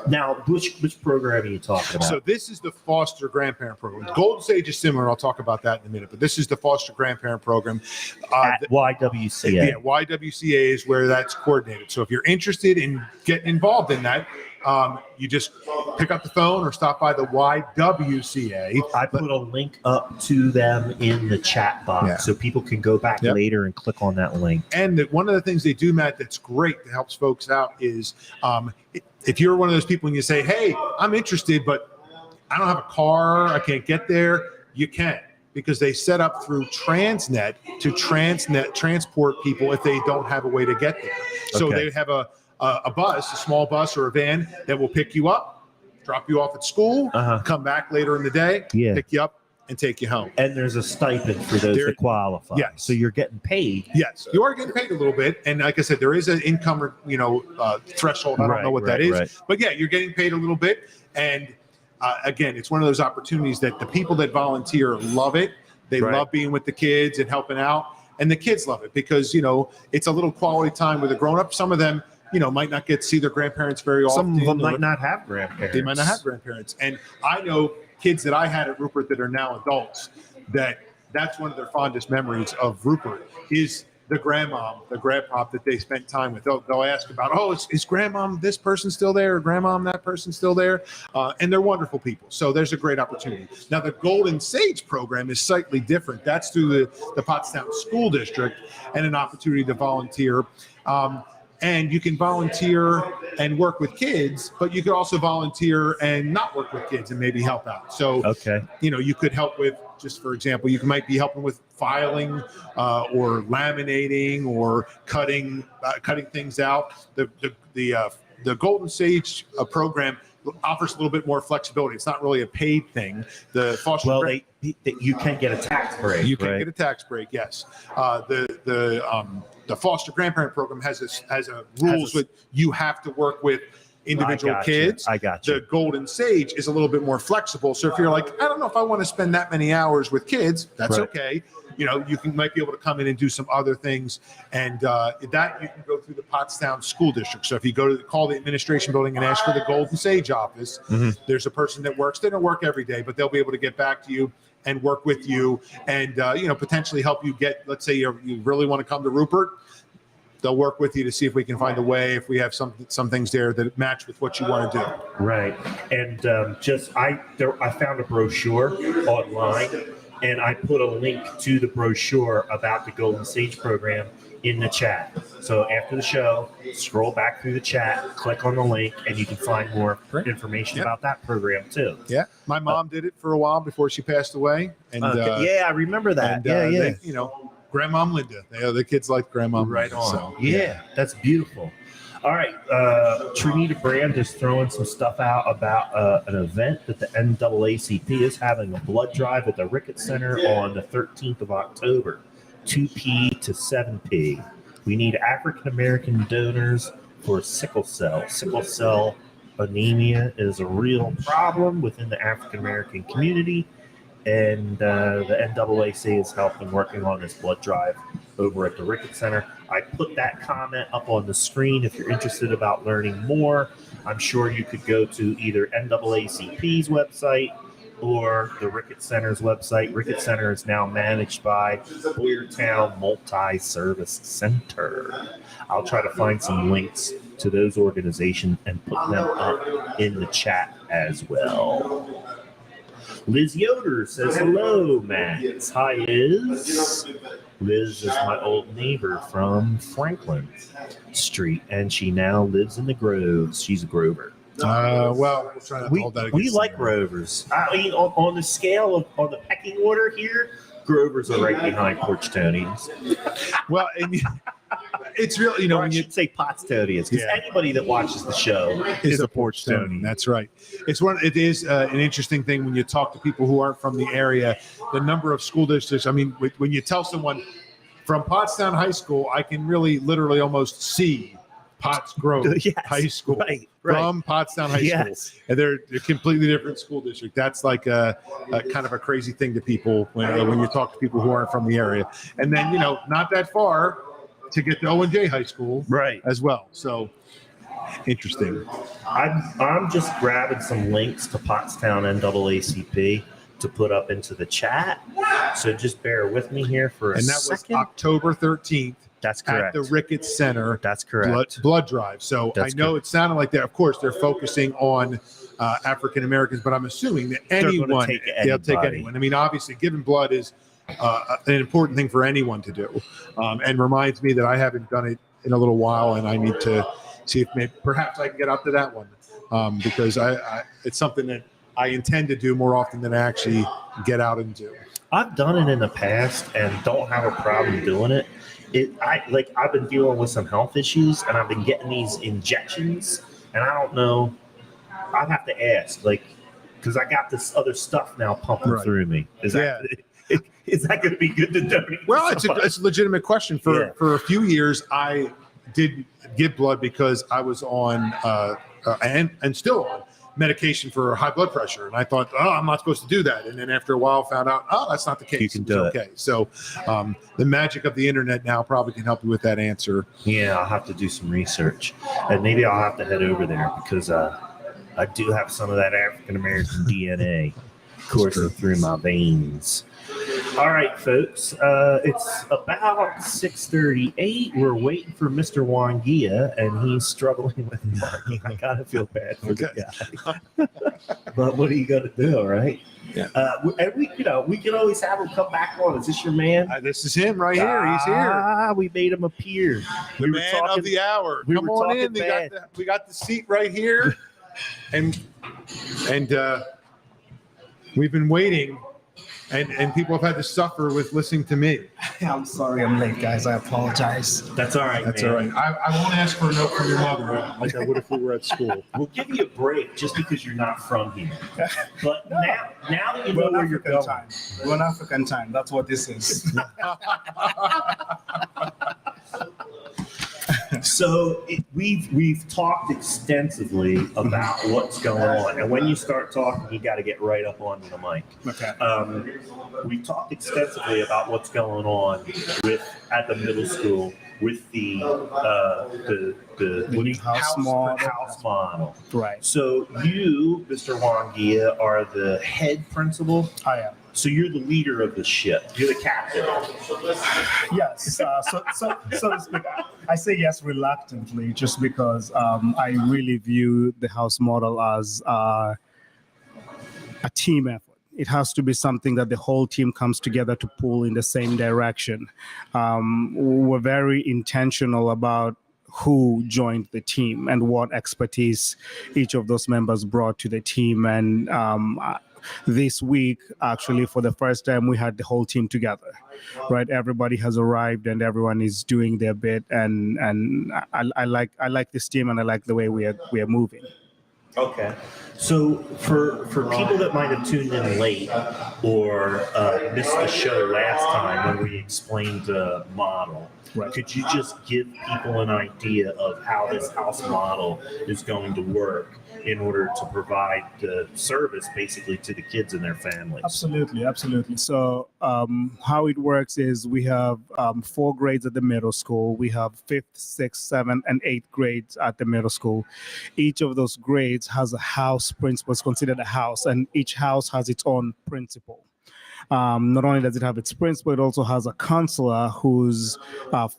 Now, which program are you talking about? So this is the foster grandparent program. Golden Sage is similar. I'll talk about that in a minute. But this is the foster grandparent program. At YWCA. Yeah, YWCA is where that's coordinated. So if you're interested in getting involved in that, you just pick up the phone or stop by the YWCA. I put a link up to them in the chat box, so people can go back later and click on that link. And one of the things they do, Matt, that's great, that helps folks out is if you're one of those people and you say, hey, I'm interested, but I don't have a car, I can't get there, you can. Because they set up through Transnet to transport people if they don't have a way to get there. So they have a bus, a small bus or a van that will pick you up, drop you off at school, come back later in the day, pick you up, and take you home. And there's a stipend for those that qualify. Yes. So you're getting paid. Yes, you are getting paid a little bit. And like I said, there is an income, threshold. I don't know what that is. Right. But yeah, you're getting paid a little bit. And again, it's one of those opportunities that the people that volunteer love it. They love being with the kids and helping out. And the kids love it because, it's a little quality time with a grown-up. Some of them, might not get to see their grandparents very often. Some of them might not have grandparents. They might not have grandparents. And I know kids that I had at Rupert that are now adults, that's one of their fondest memories of Rupert is the grandmom, the grandpop that they spent time with. They'll ask about, is grandmom this person still there, or grandmom that person still there? And they're wonderful people. So there's a great opportunity. Now, the Golden Sage program is slightly different. That's through the Pottstown School District and an opportunity to volunteer. And you can volunteer and work with kids, but you could also volunteer and not work with kids and maybe help out. So, you could help with, just for example, you might be helping with filing or laminating or cutting things out. The Golden Sage program offers a little bit more flexibility. It's not really a paid thing. The foster you can get a tax break. You can get a tax break. Yes. The foster grandparent program has rules with you have to work with individual kids. I got you. The Golden Sage is a little bit more flexible. So if you're like, I don't know if I want to spend that many hours with kids, that's okay. You might be able to come in and do some other things, and that you can go through the Pottstown School District. So if you call the administration building and ask for the Golden Sage office, there's a person that works. They don't work every day, but they'll be able to get back to you and work with you, and potentially help you get. Let's say you really want to come to Rupert. They'll work with you to see if we can find a way, if we have some things there that match with what you want to do. Right. And I found a brochure online, and I put a link to the brochure about the Golden Sage program in the chat. So after the show, scroll back through the chat, click on the link, and you can find more information about that program too. Yeah. My mom did it for a while before she passed away. And I remember that. Grandmom Linda. The kids like Grandmom. Right on. So, that's beautiful. All right. Trinita Brand is throwing some stuff out about an event that the NAACP is having, a blood drive at the Ricketts Center on the 13th of October, 2p to 7p. We need African American donors for sickle cell. Sickle cell anemia is a real problem within the African American community, and the NAAC is helping working on this blood drive over at the Ricketts Center. I put that comment up on the screen if you're interested about learning more. I'm sure you could go to either NAACP's website or the Ricketts Center's website. Ricketts Center is now managed by Boyertown Multi-Service Center. I'll try to find some links to those organizations and put them up in the chat as well. Liz Yoder says, hello, Matt. Hi, Liz. Liz is my old neighbor from Franklin Street, and she now lives in the Groves. She's a Grover. Well, we'll try not to hold that against we like them. Grovers. I mean, on the scale of on the pecking order here, Grovers are right behind Porchtonians. Well, and it's really, Or I should say Pottstonians, because anybody that watches the show is a Porchtonian. That's right. It is an interesting thing when you talk to people who aren't from the area. The number of school districts. I mean, when you tell someone from Pottstown High School, I can really, literally, almost see Potts Grove High School from Pottstown High School, and they're a completely different school district. That's like a kind of a crazy thing to people when you talk to people who aren't from the area. And then not that far to get to O&J High School, as well. So interesting. I'm just grabbing some links to Pottstown NAACP to put up into the chat. So just bear with me here for a second. And that was October 13th. That's correct. At the Ricketts Center. That's correct. Blood drive. So I know it sounded like that. Of course, they're focusing on African Americans, but I'm assuming that anyone, they'll take anyone. I mean, obviously, giving blood is an important thing for anyone to do, and reminds me that I haven't done it in a little while, and I need to see if perhaps I can get up to that one, because it's something that I intend to do more often than I actually get out and do. I've done it in the past and don't have a problem doing it. I've been dealing with some health issues, and I've been getting these injections, and I don't know. I'd have to ask, because I got this other stuff now pumping through me. Is that going to be good to donate? Well, it's a legitimate question. For a few years, I did give blood because I was on and still on medication for high blood pressure, and I thought, I'm not supposed to do that. And then after a while, found out, that's not the case. You can do it. Okay, so the magic of the internet now probably can help you with that answer. Yeah, I'll have to do some research, and maybe I'll have to head over there because I do have some of that African American DNA coursing through my veins. All right, folks, it's about 6:38. We're waiting for Mr. Wangia, and he's struggling with money. I gotta feel bad for the guy, but what are you gonna do, right? Yeah. And we can always have him come back on. Is this your man? This is him right here. He's here. We made him appear. The man of the hour. Come on in. We got the seat right here, and we've been waiting. And people have had to suffer with listening to me. I'm sorry I'm late, guys. I apologize. That's all right. That's all right. I won't ask for a note from your mother like I would if we were at school. We'll give you a break just because you're not from here. But now that you know where you're going. We're on African time. That's what this is. So we've talked extensively about what's going on, and when you start talking, you got to get right up onto the mic. Okay. We talked extensively about what's going on at the middle school with the house model. Right. So you, Mr. Wangia, are the head principal. I am. So you're the leader of the ship. You're the captain. Yes. So to speak, I say yes reluctantly, just because I really view the house model as a team effort. It has to be something that the whole team comes together to pull in the same direction. We're very intentional about who joined the team and what expertise each of those members brought to the team. And this week, actually, for the first time, we had the whole team together, right? Everybody has arrived and everyone is doing their bit, and I like this team, and I like the way we are moving. Okay. So for people that might have tuned in late or missed the show last time when we explained the model, Right. could you just give people an idea of how this house model is going to work in order to provide the service basically to the kids and their families? Absolutely. So how it works is we have 4 grades at the middle school. We have 5th, 6th, 7th, and 8th grades at the middle school. Each of those grades has a house principal. It's considered a house, and each house has its own principal. Not only does it have its principal, it also has a counselor who's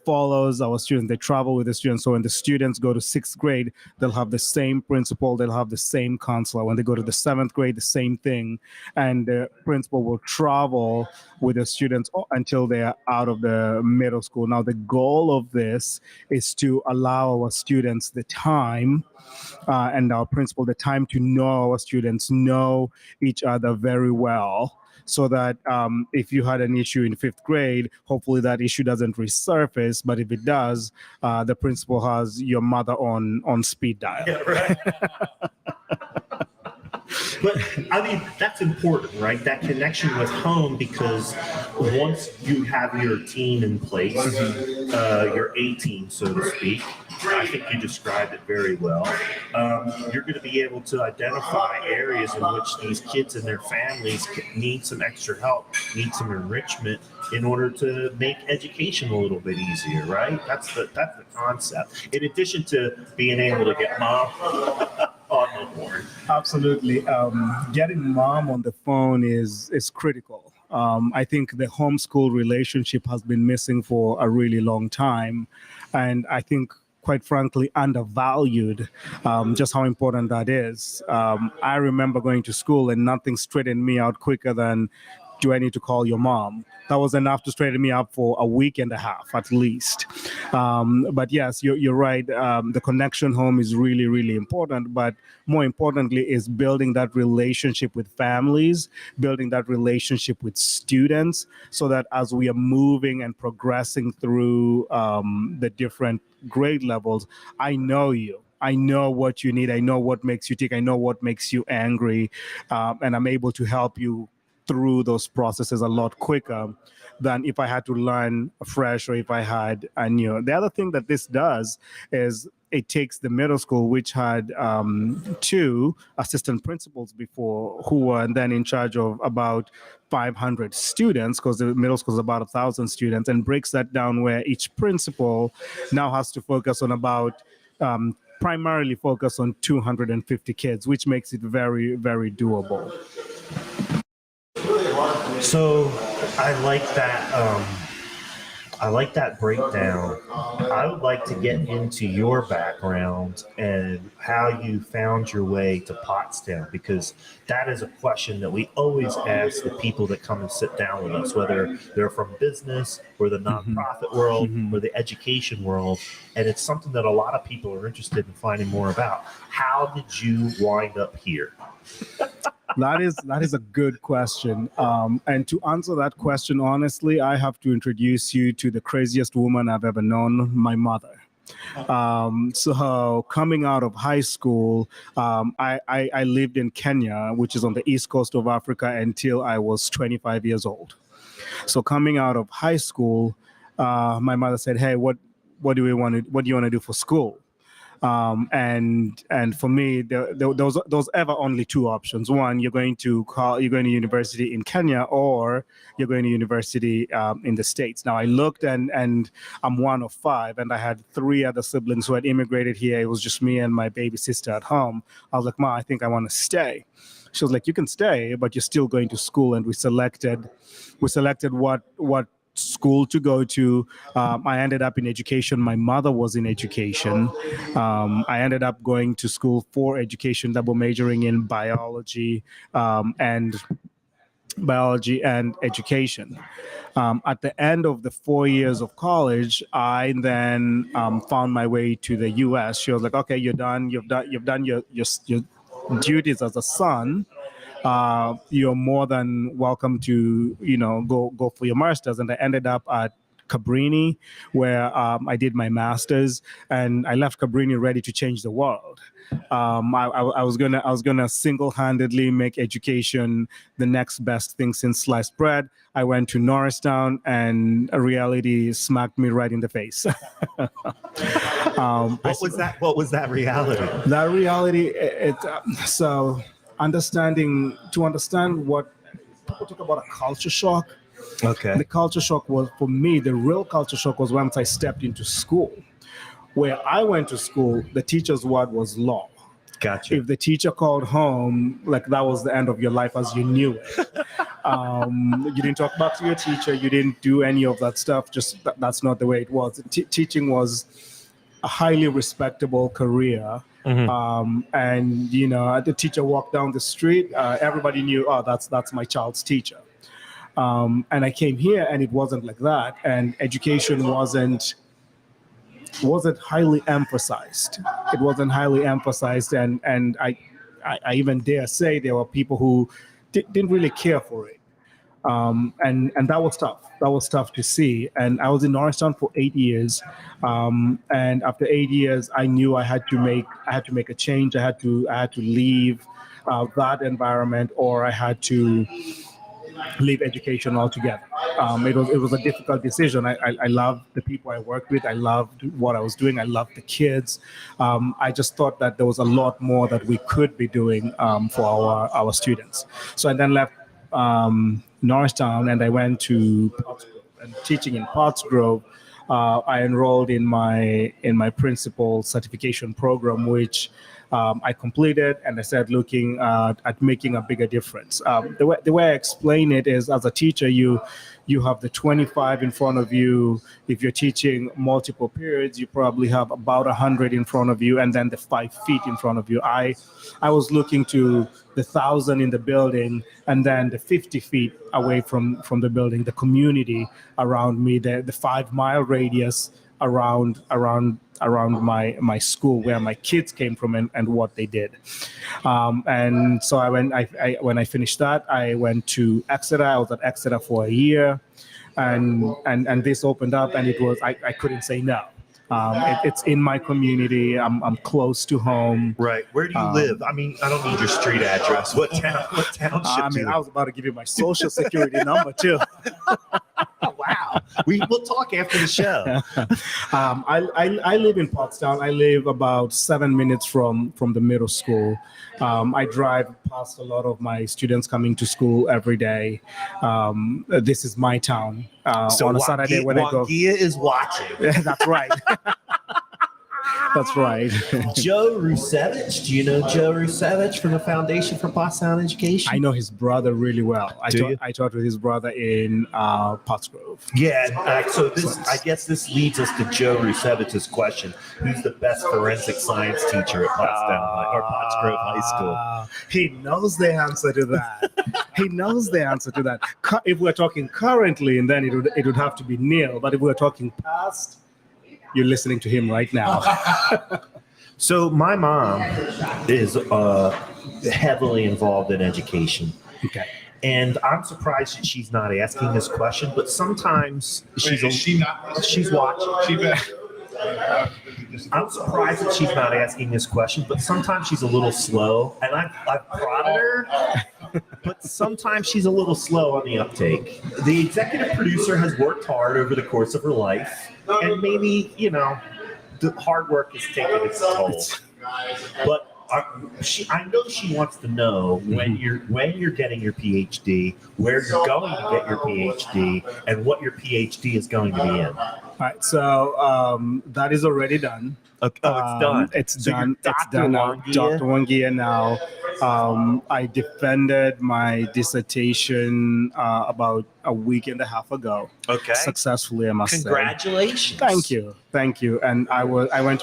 follows our students. They travel with the students. So when the students go to 6th grade, they'll have the same principal. They'll have the same counselor. When they go to the 7th grade, the same thing. And the principal will travel with the students until they are out of the middle school. Now, the goal of this is to allow our students the time and our principal the time to know our students, know each other very well, so that if you had an issue in 5th grade, hopefully that issue doesn't resurface. But if it does, the principal has your mother on speed dial. Yeah, right. But I mean, that's important, right? That connection with home, because once you have your team in place, your A team, so to speak, I think you described it very well. You're going to be able to identify areas in which these kids and their families need some extra help, need some enrichment in order to make education a little bit easier, right? That's the concept. In addition to being able to get mom on the board. Absolutely. Getting mom on the phone is critical. I think the homeschool relationship has been missing for a really long time. And I think, quite frankly, undervalued just how important that is. I remember going to school and nothing straightened me out quicker than, do I need to call your mom? That was enough to straighten me up for a week and a half, at least. But yes, you're right. The connection home is really, really important. But more importantly is building that relationship with families, building that relationship with students, so that as we are moving and progressing through the different grade levels, I know you. I know what you need. I know what makes you tick. I know what makes you angry. And I'm able to help you through those processes a lot quicker than if I had to learn afresh or if I had a new. The other thing that this does is it takes the middle school, which had 2 assistant principals before, who were then in charge of about 500 students, because the middle school is about 1,000 students, and breaks that down where each principal now has to focus on about primarily focus on 250 kids, which makes it very, very doable. So I like that. I like that breakdown. I would like to get into your background and how you found your way to Pottstown, because that is a question that we always ask the people that come and sit down with us, whether they're from business or the nonprofit world or the education world. And it's something that a lot of people are interested in finding more about. How did you wind up here? That is a good question. And to answer that question honestly, I have to introduce you to the craziest woman I've ever known, my mother. So coming out of high school, I lived in Kenya, which is on the east coast of Africa, until I was 25 years old. So coming out of high school, my mother said, "Hey, what do you want to do for school?" And for me, there was ever only 2 options. One, you're going to university in Kenya, or you're going to university in the States. Now I looked, and I'm one of 5, and I had 3 other siblings who had immigrated here. It was just me and my baby sister at home. I was like, "Ma, I think I want to stay." She was like, "You can stay, but you're still going to school." And we selected what school to go to. I ended up in education. My mother was in education. I ended up going to school for education, double majoring in biology and education. At the end of the 4 years of college, I then found my way to the U.S. She was like, "Okay, you're done. You've done your duties as a son. you're more than welcome to, go for your master's. And I ended up at Cabrini, where I did my master's, and I left Cabrini ready to change the world. I was gonna single-handedly make education the next best thing since sliced bread. I went to Norristown, and reality smacked me right in the face. What was that reality? That reality, so to understand what people talk about, a culture shock. Okay. The culture shock was, for me, the real culture shock was once I stepped into school. Where I went to school, the teacher's word was law. Gotcha. If the teacher called home, like that was the end of your life as you knew it. You didn't talk back to your teacher. You didn't do any of that stuff. Just that's not the way it was. Teaching was a highly respectable career. Mm-hmm. And the teacher walked down the street. Everybody knew, oh, that's my child's teacher. And I came here, and it wasn't like that. And education wasn't highly emphasized. It wasn't highly emphasized, and I even dare say there were people who didn't really care for it. And that was tough. That was tough to see. And I was in Norristown for 8 years. And after 8 years, I knew I had to make a change. I had to leave that environment, or I had to leave education altogether. It was a difficult decision. I loved the people I worked with. I loved what I was doing. I loved the kids. I just thought that there was a lot more that we could be doing for our students. So I then left Norristown, and I went to Pottsgrove. And teaching in Pottsgrove, I enrolled in my principal certification program, which I completed, and I started looking at making a bigger difference. The way I explain it is, as a teacher, you have the 25 in front of you. If you're teaching multiple periods, you probably have about 100 in front of you, and then the 5 feet in front of you. I was looking to the 1,000 in the building, and then the 50 feet away from the building, the community around me, the 5-mile radius around my school, where my kids came from and what they did. And so when I finished that, I went to Exeter. I was at Exeter for a year, and this opened up, and it was I couldn't say no. It's in my community. I'm close to home. Right. Where do you live? I mean, I don't need your street address. What township? I was about to give you my social security number too. Wow. We'll talk after the show. I live in Pottstown. I live about 7 minutes from the middle school. I drive past a lot of my students coming to school every day. This is my town. So on a Saturday when I go. Wangia is watching. That's right. That's right. Joe Rusevich. Do you know Joe Rusevich from the Foundation for Pottstown Education? I know his brother really well. Do I taught with his brother in Pottsgrove. Yeah. I guess this leads us to Joe Rusevich's question: who's the best forensic science teacher at Pottstown or Pottsgrove High School? He knows the answer to that. He knows the answer to that. If we're talking currently, and then it would have to be Neil. But if we're talking past, you're listening to him right now. So my mom is heavily involved in education. Okay. And I'm surprised that she's not asking this question, but sometimes she's watching. I'm surprised that she's not asking this question, but sometimes she's a little slow. And I've prodded her, but sometimes she's a little slow on the uptake. The executive producer has worked hard over the course of her life, and maybe, the hard work is taking its toll. But I know she wants to know when you're getting your PhD, where you're going to get your PhD, and what your PhD is going to be in. All right, so that is already done. Okay. Oh, it's done. It's So done. you're It's Dr. done now. Wangia? Dr. Wangia now. I defended my dissertation about a week and a half ago. Okay. Successfully, I must say. Congratulations. Thank you. And I went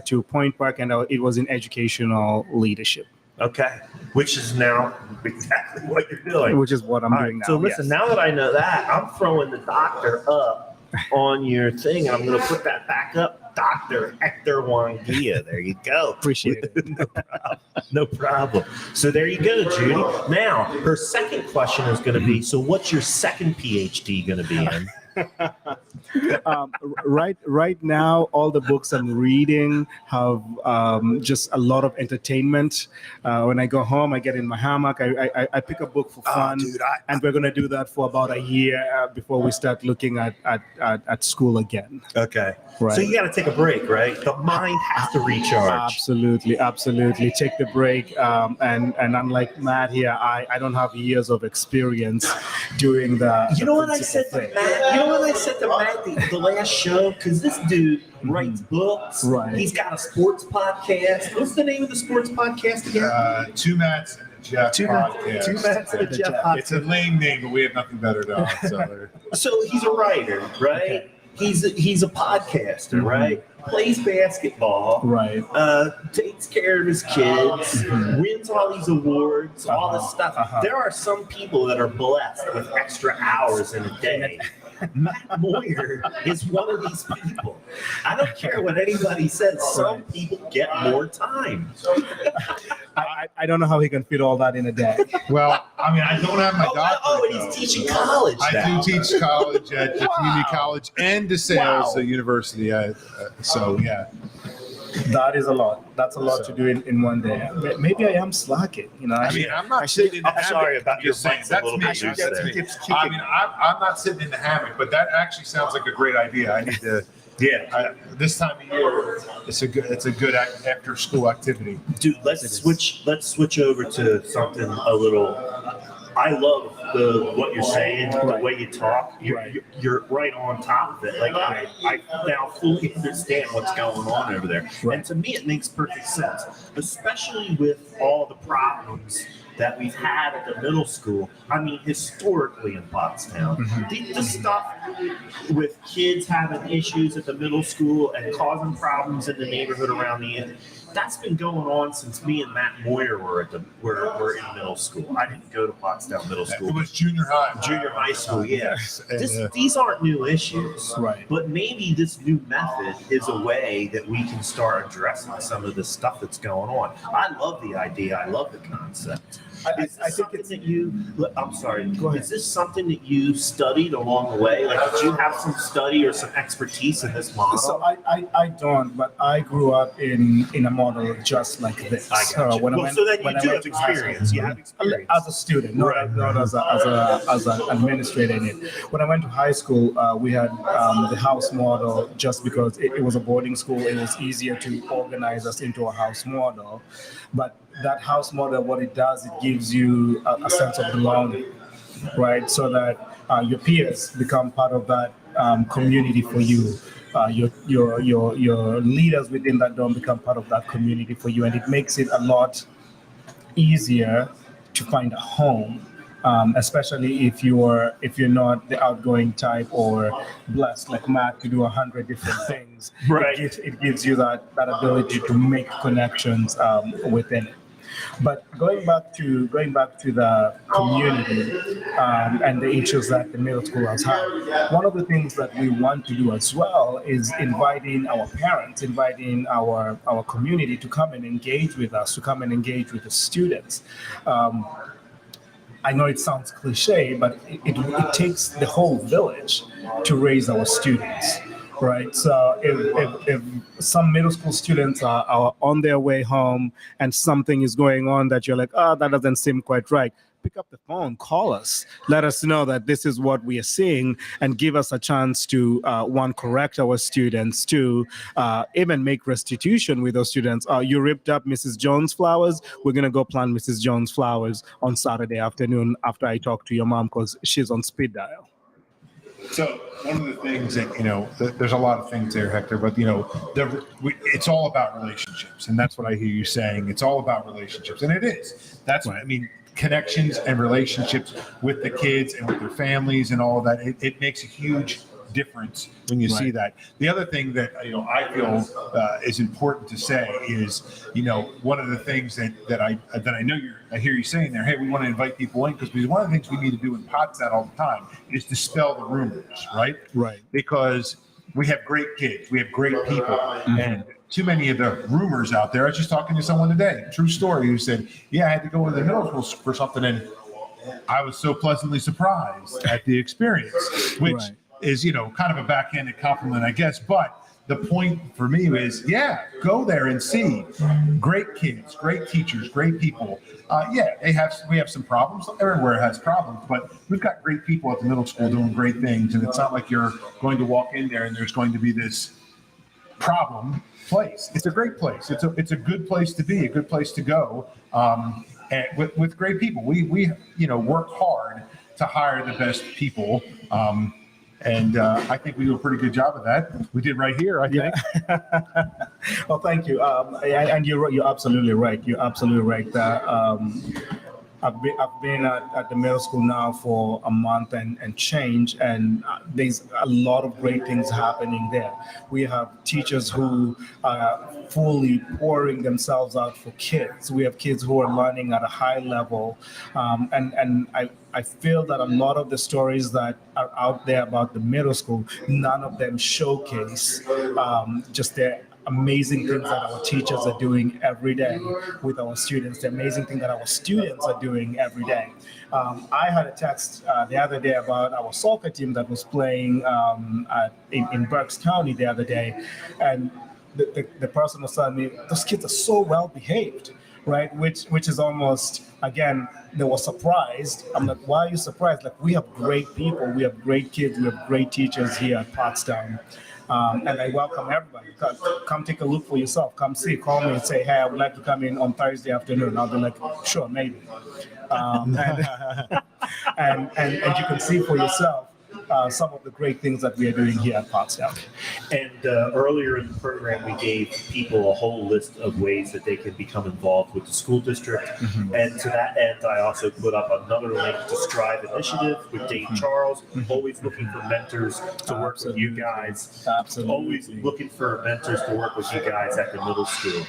to Point Park, and it was in educational leadership. Okay. Which is now exactly what you're doing. Which is what I'm All doing right, now. So listen, yes. now that I know that, I'm throwing the doctor up on your thing, and I'm going to put that back up. Dr. Hector Wangia. There you go. Appreciate it. No problem. So there you go, Judy. Now, her second question is going to be, so what's your second PhD going to be in? Right now, all the books I'm reading have just a lot of entertainment. When I go home, I get in my hammock, I pick a book for fun, Dude, and we're gonna do that for about a year before we start looking at school again. Okay. Right. So you got to take a break, right? The mind has to recharge. Absolutely. Take the break. And unlike Matt here, I don't have years of experience doing the. You know what I principal said to thing. Matt? You know what I said to Matt the last show? Because this dude writes books. Right. He's got a sports podcast. What's the name of the sports podcast again? Two Matts and a Jeff podcast. Two Matts and a Jeff podcast. It's a lame name, but we have nothing better to offer. So he's a writer, right? Okay. He's a podcaster, right? Plays basketball, Right. Takes care of his kids, wins all these awards, all this stuff. There are some people that are blessed with extra hours in a day. Matt Moyer is one of these people. I don't care what anybody says. Some people get more time. I don't know how he can fit all that in a day. Well, I mean, I don't have my doctorate. And he's teaching college I now. do teach college at the community college and DeSales University. So, yeah. That is a lot. That's a lot to do in one day. Maybe I am slacking. I mean, I'm not sitting in the I'm sorry hammock. about your Just saying, mic's a that's little me. bit loose That's there. me. I mean, I'm not sitting in the hammock, but that actually sounds like a great idea. I need to. Yeah. This time of year, it's a good after school activity. Dude, let's switch over to something a little. I love what you're saying, the way you talk. You're right on top of it. Like I now fully understand what's going on over there, and to me, it makes perfect sense, especially with all the problems that we've had at the middle school. I mean, historically in Pottstown, the stuff with kids having issues at the middle school and causing problems in the neighborhood around the end, that's been going on since me and Matt Moyer were in middle school. I didn't go to Pottstown Middle School. It was junior high School, yeah. And, These aren't new issues, Right. but maybe this new method is a way that we can start addressing some of the stuff that's going on. I love the idea. I love the concept. I think it's that you. I'm sorry. Go ahead. Is this something that you studied along the way? Like, did you have some study or some expertise in this model? So I don't, but I grew up in a model just like this. I got you. So then you do have experience. You have experience. As a student, not as an administrator in it. When I went to high school, we had the house model just because it was a boarding school. It was easier to organize us into a house model. But that house model, what it does, it gives you a sense of belonging, right? So that your peers become part of that community for you. Your leaders within that dorm become part of that community for you, and it makes it a lot easier to find a home, especially if you're not the outgoing type or blessed like Matt to do 100 different things. Right. It gives you that ability to make connections within it. But going back to the community and the issues that the middle school has had, one of the things that we want to do as well is inviting our parents, inviting our community to come and engage with us, to come and engage with the students. I know it sounds cliche, but it takes the whole village to raise our students. Right. So if some middle school students are on their way home and something is going on that you're like, that doesn't seem quite right, pick up the phone, call us, let us know that this is what we are seeing, and give us a chance to one, correct our students, to even make restitution with those students. You ripped up Mrs. Jones' flowers. We're gonna go plant Mrs. Jones' flowers on Saturday afternoon after I talk to your mom because she's on speed dial. So one of the things that, there's a lot of things there, Hector, but it's all about relationships. And that's what I hear you saying. It's all about relationships. And it is. That's what I mean. Connections and relationships with the kids and with their families and all of that. It makes a huge difference when you see that. The other thing that I feel is important to say is, one of the things that I know I hear you saying there. Hey, we want to invite people in because one of the things we need to do in Pottstown all the time is dispel the rumors, right? Right. Because we have great kids, we have great people, and too many of the rumors out there. I was just talking to someone today, true story, who said, "Yeah, I had to go to the middle school for something, and I was so pleasantly surprised at the experience," which is, kind of a backhanded compliment, I guess. But the point for me is, go there and see great kids, great teachers, great people. We have some problems. Everywhere has problems, but we've got great people at the middle school doing great things. And it's not like you're going to walk in there and there's going to be this problem place. It's a great place. It's a good place to be, a good place to go. And with great people, we work hard to hire the best people. And I think we do a pretty good job of that. We did right here, I think. Well, thank you. And you're absolutely right. You're absolutely right. I've been at the middle school now for a month and change, and there's a lot of great things happening there. We have teachers who are fully pouring themselves out for kids. We have kids who are learning at a high level, and I feel that a lot of the stories that are out there about the middle school, none of them showcase just their amazing things that our teachers are doing every day with our students, the amazing thing that our students are doing every day. I had a text the other day about our soccer team that was playing in Berks County the other day, and the person was telling me, those kids are so well behaved, right? Which is almost, again, they were surprised. I'm like, why are you surprised? Like, we have great people, we have great kids, we have great teachers here at Pottstown. And I welcome everybody. Come take a look for yourself. Come see, call me and say, hey, I would like to come in on Thursday afternoon. I'll be like, sure, maybe. And you can see for yourself some of the great things that we are doing here at Pottstown. And earlier in the program, we gave people a whole list of ways that they can become involved with the school district. And to that end, I also put up another link to Strive Initiative with Dave Charles, always looking for mentors to work with you guys. Absolutely. Always looking for mentors to work with you guys at the middle school.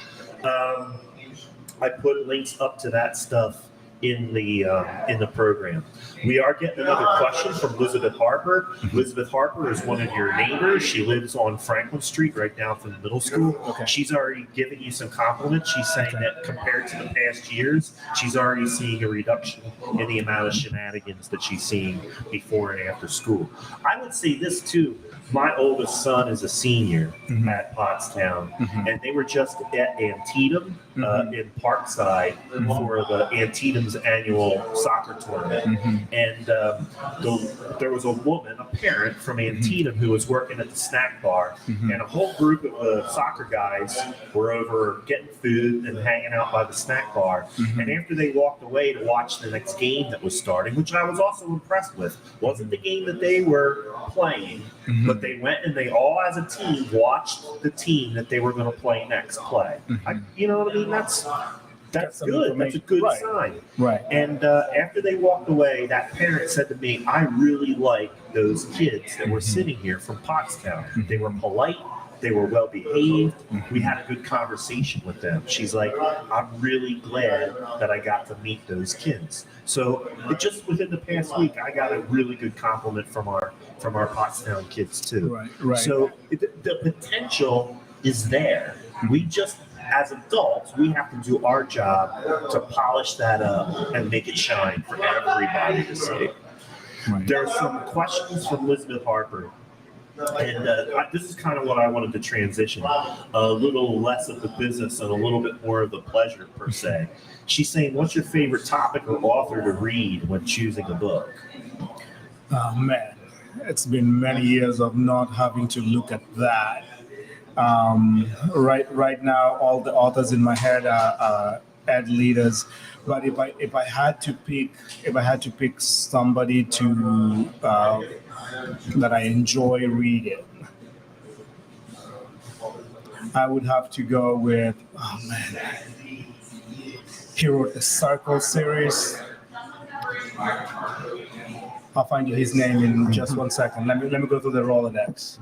I put links up to that stuff in the program. We are getting another question from Elizabeth Harper. Elizabeth Harper is one of your neighbors. She lives on Franklin Street right down from the middle school. Okay. She's already giving you some compliments. She's saying that compared to the past years, she's already seeing a reduction in the amount of shenanigans that she's seeing before and after school. I would say this too. My oldest son is a senior at Pottstown, and they were just at Antietam in Parkside for the Antietam's annual soccer tournament. And there was a woman, a parent from Antietam, who was working at the snack bar, and a whole group of the soccer guys were over getting food and hanging out by the snack bar. And after they walked away to watch the next game that was starting, which I was also impressed with, wasn't the game that they were playing, but they went and they all as a team watched the team that they were going to play next play. You know what I mean? That's good. That's a good sign. Right. And after they walked away, that parent said to me, I really like those kids that were sitting here from Pottstown. They were polite. They were well behaved. We had a good conversation with them. She's like, I'm really glad that I got to meet those kids. So just within the past week, I got a really good compliment from our Pottstown kids too. Right. So the potential is there. We just, as adults, we have to do our job to polish that up and make it shine for everybody to see. Right. There are some questions from Elizabeth Harper. And this is kind of what I wanted to transition, a little less of the business and a little bit more of the pleasure, per se. She's saying, what's your favorite topic or author to read when choosing a book? Oh, man, it's been many years of not having to look at that. Right now, all the authors in my head are ed leaders. But if I had to pick somebody to that I enjoy reading, I would have to go with, he wrote the Circle series. I'll find you his name in just 1 second. Let me go through the Rolodex.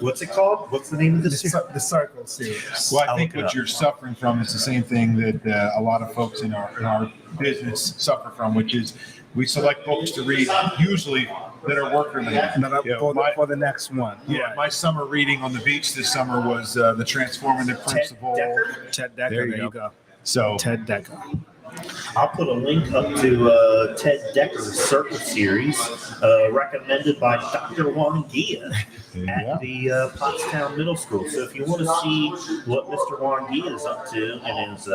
What's it called? What's the name of this? The Circle series. Well, I think what you're suffering from is the same thing that a lot of folks in our business suffer from, which is we select books to read usually that are work related. For the next one. Yeah, my summer reading on the beach this summer was The Transformative Principle. Ted Decker. There you go. So Ted Decker. I'll put a link up to Ted Decker's Circle series, recommended by Dr. Wangia at the Pottstown Middle School. So if you want to see what Mr. Wangia is up to in his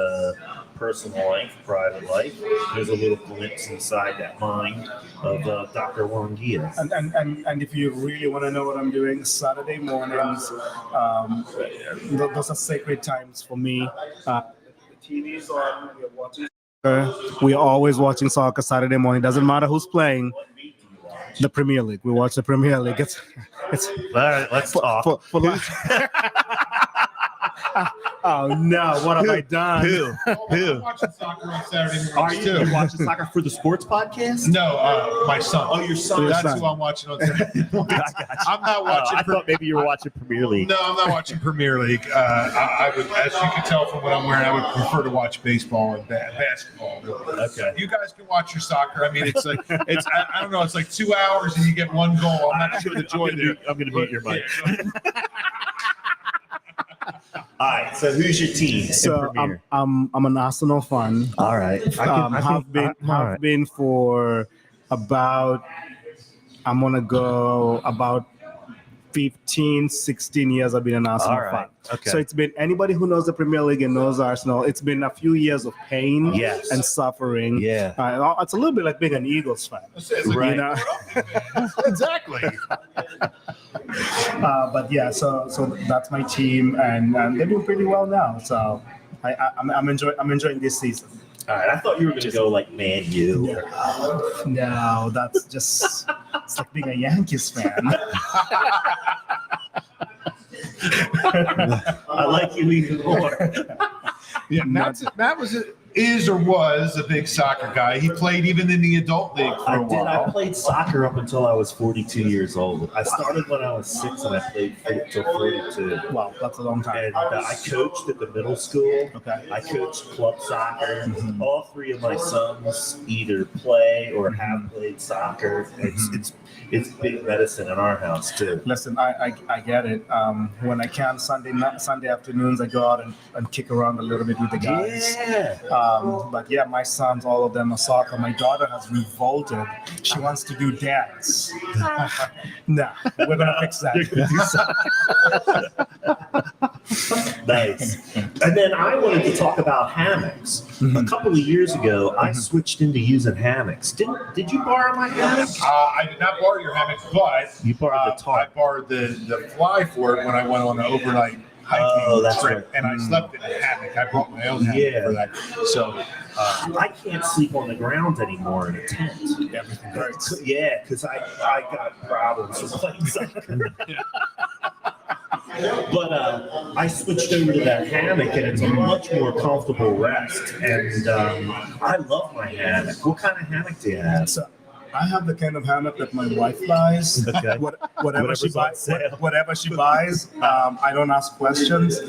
personal life, private life, there's a little glimpse inside that mind of Dr. Wangia. And if you really want to know what I'm doing, Saturday mornings, those are sacred times for me. The TV's on. We're watching. We're always watching soccer Saturday morning. Doesn't matter who's playing. The Premier League. We watch the Premier League. It's All right, let's talk. Oh no! What have I done? Who? I'm watching soccer on Saturday Are mornings you too. watching soccer for the sports podcast? No, my son. Oh, your son. Your That's son. who I'm watching on Saturday mornings. I got you. I'm not watching. I thought maybe you were watching Premier League. No, I'm not watching Premier League. I would, as you can tell from what I'm wearing, I would prefer to watch baseball and basketball. Okay. You guys can watch your soccer. I mean, it's like I don't know. It's like 2 hours and you get one goal. I'm not sure the joy there. I'm going to mute your mic. Yeah. All right. So who's your team? in So Premier? I'm an Arsenal fan. All right. Have been for about, I'm gonna go about 15, 16 years I've been an Arsenal All right. fan. Okay. So it's been, anybody who knows the Premier League and knows Arsenal, it's been a few years of pain Yes. and suffering. Yeah. It's a little bit like being an Eagles fan. It's like, Right. You know? Exactly. But yeah, so that's my team, and they're doing pretty well now. So I'm enjoying this season. All right. I thought you were going to go like Man U. No, that's just, it's like being a Yankees fan. I like you even more. Yeah, Matt is a big soccer guy. He played even in the adult league for a I while. played soccer up until I was 42 years old. I started when I was 6 and I played until 42. Wow, that's a long time. And I coached at the middle school. Okay. I coached club soccer. All three of my sons either play or have played soccer. It's big medicine in our house too. Listen, I get it. When I can, Sunday afternoons, I go out and kick around a little bit with the guys. Yeah. But yeah, my sons, all of them are soccer. My daughter has revolted. She wants to do dance. Nah, we're gonna fix that. Nice. And then I wanted to talk about hammocks. A couple of years ago, I switched into using hammocks. Did you borrow my hammock? I did not borrow your hammock, but You borrowed the tarp. I borrowed the fly for it when I went on an overnight hiking Oh, that's trip, right. and I slept in a hammock. I brought my own hammock Yeah. for that. So I can't sleep on the ground anymore in a tent. Everything hurts. Yeah, because I got problems with playing soccer. But I switched over to that hammock, and it's a much more comfortable rest. And I love my hammock. What kind of hammock do you have? So I have the kind of hammock that my wife buys. Okay. Whatever she Whatever's on buys, sale. whatever she buys, I don't ask questions.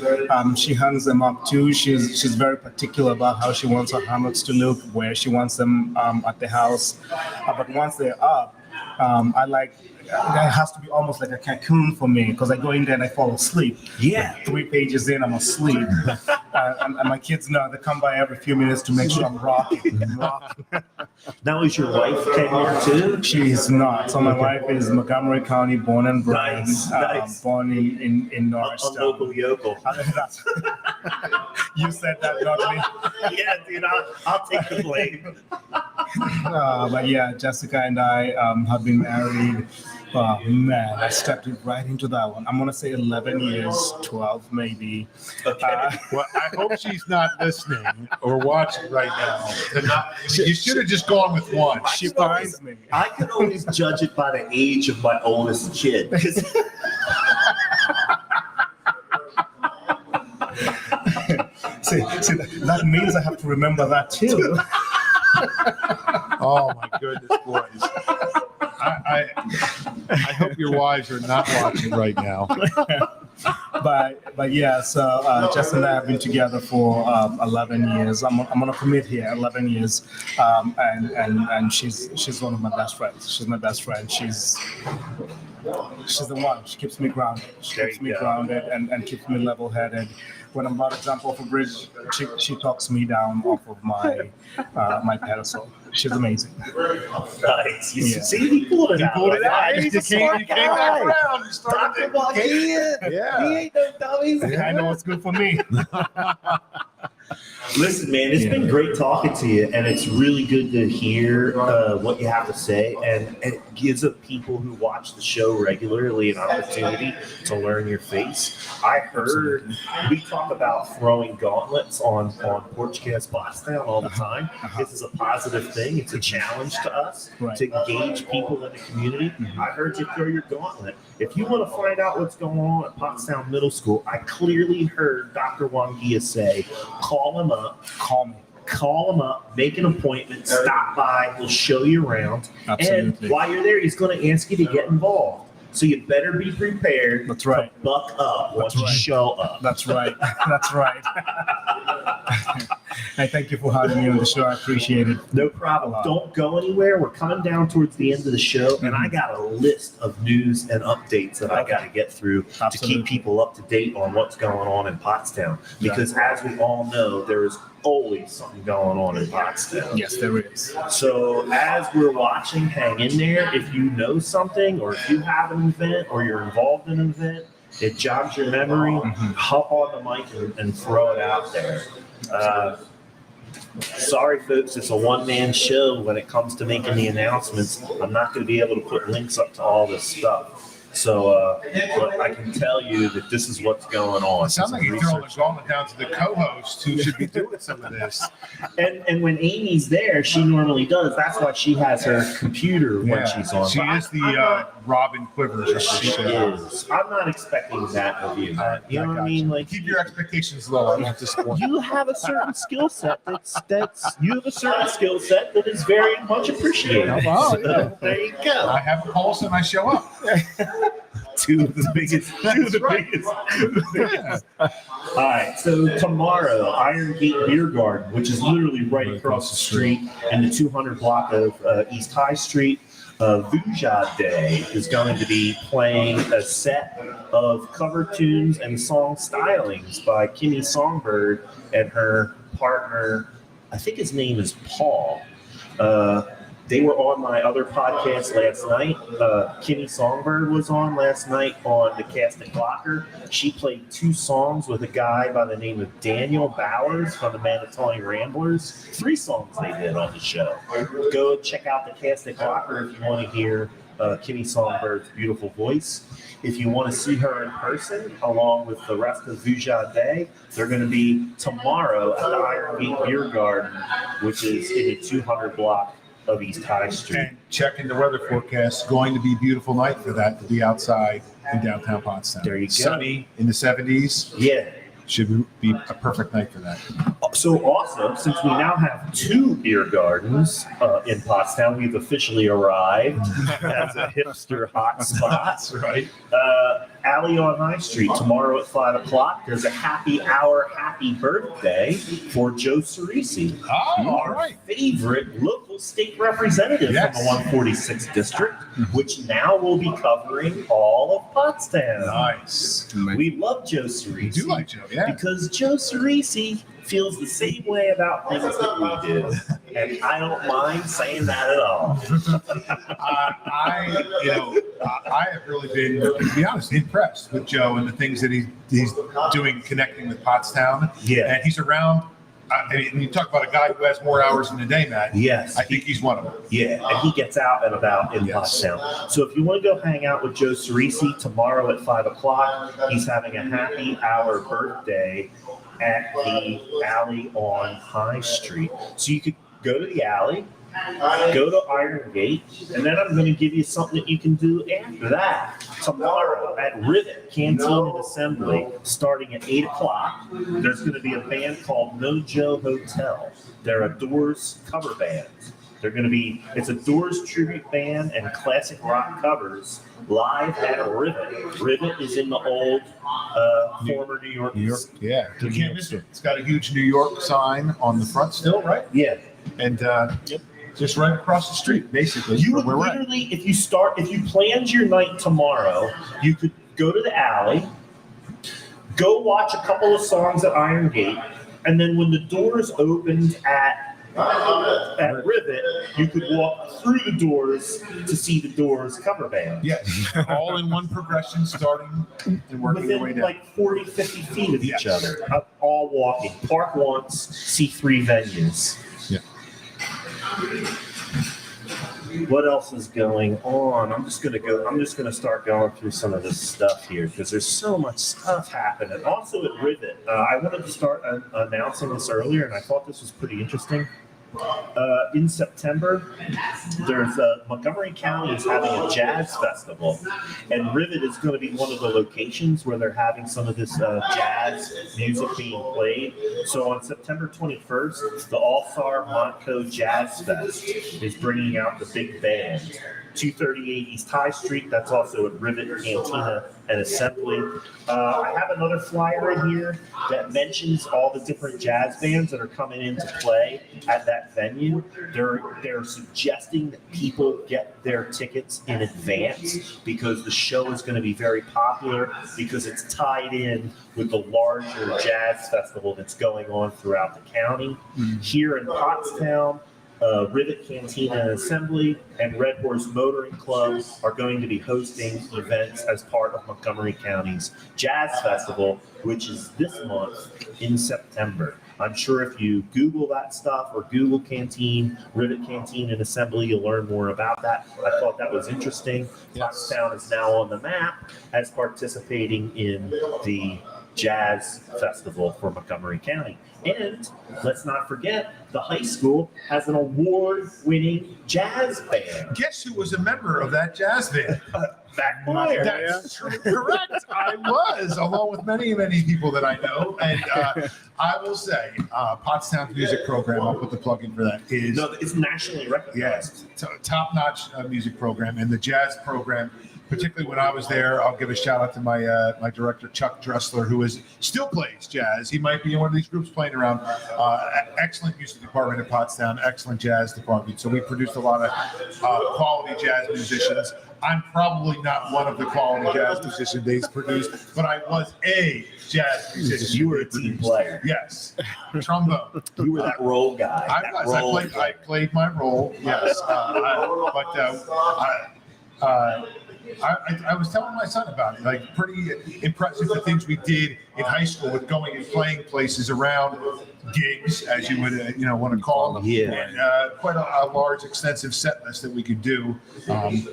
She hangs them up too. She's very particular about how she wants her hammocks to look, where she wants them at the house. But once they're up, it has to be almost like a cocoon for me, because I go in there and I fall asleep. Yeah. 3 pages in, I'm asleep. And my kids know, they come by every few minutes to make sure I'm rocking. Now, is your wife Kenyan too? She's not. So my wife is Montgomery County, born and bred, Nice. born in A Norristown. local yokel. You said that, not me. Yeah, dude, I'll take the blame. But yeah, Jessica and I have been married. Oh man, I stepped right into that one. I'm gonna say 11 years, 12 maybe. Okay. well, I hope she's not listening or watching right now. You should have just gone with one. She finds me. I can always judge it by the age of my oldest kid. See, that means I have to remember that too. Oh my goodness, boys. I hope your wives are not watching right now. But yeah, so Jess and I have been together for 11 years. I'm gonna commit here 11 years, and she's one of my best friends. She's my best friend. She's the one. She keeps me grounded. She There keeps you me go. grounded and keeps me level-headed. When I'm about to jump off a bridge, she talks me down off of my my pedestal. She's amazing. Nice. You Yeah. see, he pulled it out. pulled it out. He's You a smart came back guy. around. You started Dr. Wangia. Yeah. He ain't no dummy. I know what's good for me. Listen, man, it's been great talking to you, and it's really good to hear what you have to say, and it gives up people who watch the show regularly an opportunity to learn your face. I heard we talk about throwing gauntlets on Porchcast Pottstown all the time. This is a positive thing. It's a challenge to us to engage people in the community. I heard you throw your gauntlet. If you want to find out what's going on at Pottstown Middle School, I clearly heard Dr. Wangia say, call him up. Call him up, make an appointment, stop by, he'll show you around. Absolutely. And while you're there, he's going to ask you to get involved. So you better be prepared That's right. to buck up once you right. show up. That's right. That's right. Hey, thank you for having me on the show. I appreciate it. No problem. Don't go anywhere. We're coming down towards the end of the show, and I got a list of news and updates that I got to get through to keep people up to date on what's going on in Pottstown. Because as we all know, there is always something going on in Pottstown. Yes, there is. So as we're watching, hang in there. If you know something, or if you have an event, or you're involved in an event, it jogs your memory, hop on the mic and throw it out there. Sorry, folks, it's a one-man show when it comes to making the announcements. I'm not going to be able to put links up to all this stuff. So, but I can tell you that this is what's going on. It sounds like you're throwing the gauntlet down to the co-host who should be doing some of this. And when Amy's there, she normally does. That's why she has her computer when she's on. She is the Robin Quivers of the She show. is. I'm not expecting that of you, man. You know what I mean? Like, Keep your expectations low. I'm not disappointed. you have a certain skill set that is very much appreciated. Well, So, there you go. I have a pulse and I show up. Two of the biggest. Yeah. All right, so tomorrow, Iron Gate Beer Garden, which is literally right across the street in the 200 block of East High Street, Vuja Day is going to be playing a set of cover tunes and song stylings by Kimmy Songbird and her partner, I think his name is Paul. They were on my other podcast last night. Kimmy Songbird was on last night on the Cast and Clocker. She played 2 songs with a guy by the name of Daniel Bowers from the Manitoulin Ramblers. 3 songs they did on the show. Go check out the Cast and Clocker if you want to hear Kimmy Songbird's beautiful voice. If you want to see her in person, along with the rest of Vuja Day, they're going to be tomorrow at the Iron Gate Beer Garden, which is in the 200 block of East High Street. And checking the weather forecast, going to be a beautiful night for that to be outside in downtown Pottstown. There you go. Sunny in the 70s. Yeah. Should be a perfect night for that. So also, since we now have 2 beer gardens in Pottstown, we've officially arrived as a hipster hotspot. That's right. Alley on High Street tomorrow at 5 o'clock. There's a happy hour, happy birthday for Joe Cerisi, Oh, all our right. favorite local state representative Yes. from the 146th district, which now will be covering all of Pottstown. Nice. We love Joe You Cerisi. do like Joe, yeah. Because Joe Cerisi feels the same way about things that we do. And I don't mind saying that at all. I have really been, to be honest, impressed with Joe and the things that he's doing, connecting with Pottstown. Yeah. And he's around. And you talk about a guy who has more hours in a day, Matt. Yes. I think he's one of them. Yeah, and he gets out and about in Yes. Pottstown. So if you want to go hang out with Joe Cerisi tomorrow at 5 o'clock, he's having a happy hour birthday at the Alley on High Street. So you could go to the Alley, go to Iron Gate, and then I'm going to give you something that you can do after that. Tomorrow at Rivet Canteen and Assembly, starting at 8 o'clock, there's going to be a band called No Joe Hotel. They're a Doors cover band. They're going to be, it's a Doors tribute band and classic rock covers live at Rivet. Rivet is in the old former New York. Yeah. You can't miss it. It's got a huge New York sign on the front still, right? Yeah. And just right across the street, basically. You would literally, if you planned your night tomorrow, you could go to the alley, go watch a couple of songs at Iron Gate, and then when the Doors opened at Rivet, you could walk through the Doors to see the Doors cover band. Yes, all in one progression, starting and working your way Within down. like 40, 50 feet of each other, all walking. Park once, see 3 venues. Yeah. What else is going on? I'm just gonna start going through some of this stuff here because there's so much stuff happening. Also at Rivet, I wanted to start announcing this earlier, and I thought this was pretty interesting. In September, there's Montgomery County is having a jazz festival, and Rivet is going to be one of the locations where they're having some of this jazz music being played. So on September 21st, the All-Star Montco Jazz Fest is bringing out the big band. 238 East High Street. That's also at Rivet Cantina and Assembly. I have another flyer in here that mentions all the different jazz bands that are coming in to play at that venue. They're suggesting that people get their tickets in advance because the show is going to be very popular because it's tied in with the larger jazz festival that's going on throughout the county. Here in Pottstown, Rivet Cantina and Assembly and Red Horse Motoring Club are going to be hosting events as part of Montgomery County's Jazz Festival, which is this month in September. I'm sure if you Google that stuff or Google Rivet Canteen and Assembly, you'll learn more about that. I thought that was interesting. Pottstown is now on the map as participating in the Jazz Festival for Montgomery County. And let's not forget, the high school has an award-winning jazz band. Guess who was a member of that jazz band? Matt Moyer. That's correct. I was, along with many, many people that I know. And I will say, Pottstown's music program, I'll put the plug in for that, is it's nationally recognized. Yes, top-notch music program. And the jazz program, particularly when I was there, I'll give a shout out to my my director, Chuck Dressler, who still plays jazz. He might be in one of these groups playing around. Excellent music department at Pottstown, excellent jazz department. So we produced a lot of quality jazz musicians. I'm probably not one of the quality jazz musicians they've produced, but I was a jazz musician. You were a team player. Yes, trombone. You were that role guy. I played my role. Yes, I was telling my son about it, like pretty impressive the things we did in high school with going and playing places around gigs, as you would want to call them. Yeah. And quite a large, extensive set list that we could do,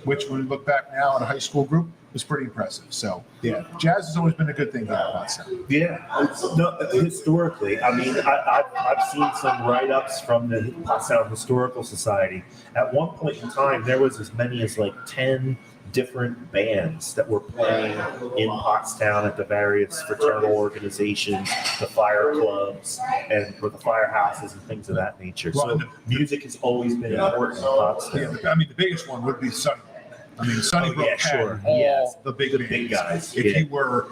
which when we look back now at a high school group was pretty impressive. So yeah, jazz has always been a good thing here at Pottstown. Yeah, historically, I mean, I've seen some write-ups from the Pottstown Historical Society. At one point in time, there was as many as like 10 different bands that were playing in Pottstown at the various fraternal organizations, the fire clubs, and for the firehouses and things of that nature. So music has always been important in Pottstown. Yeah, I mean, the biggest one would be Sunny. I mean, Sunny Brook had all the big guys. If you were,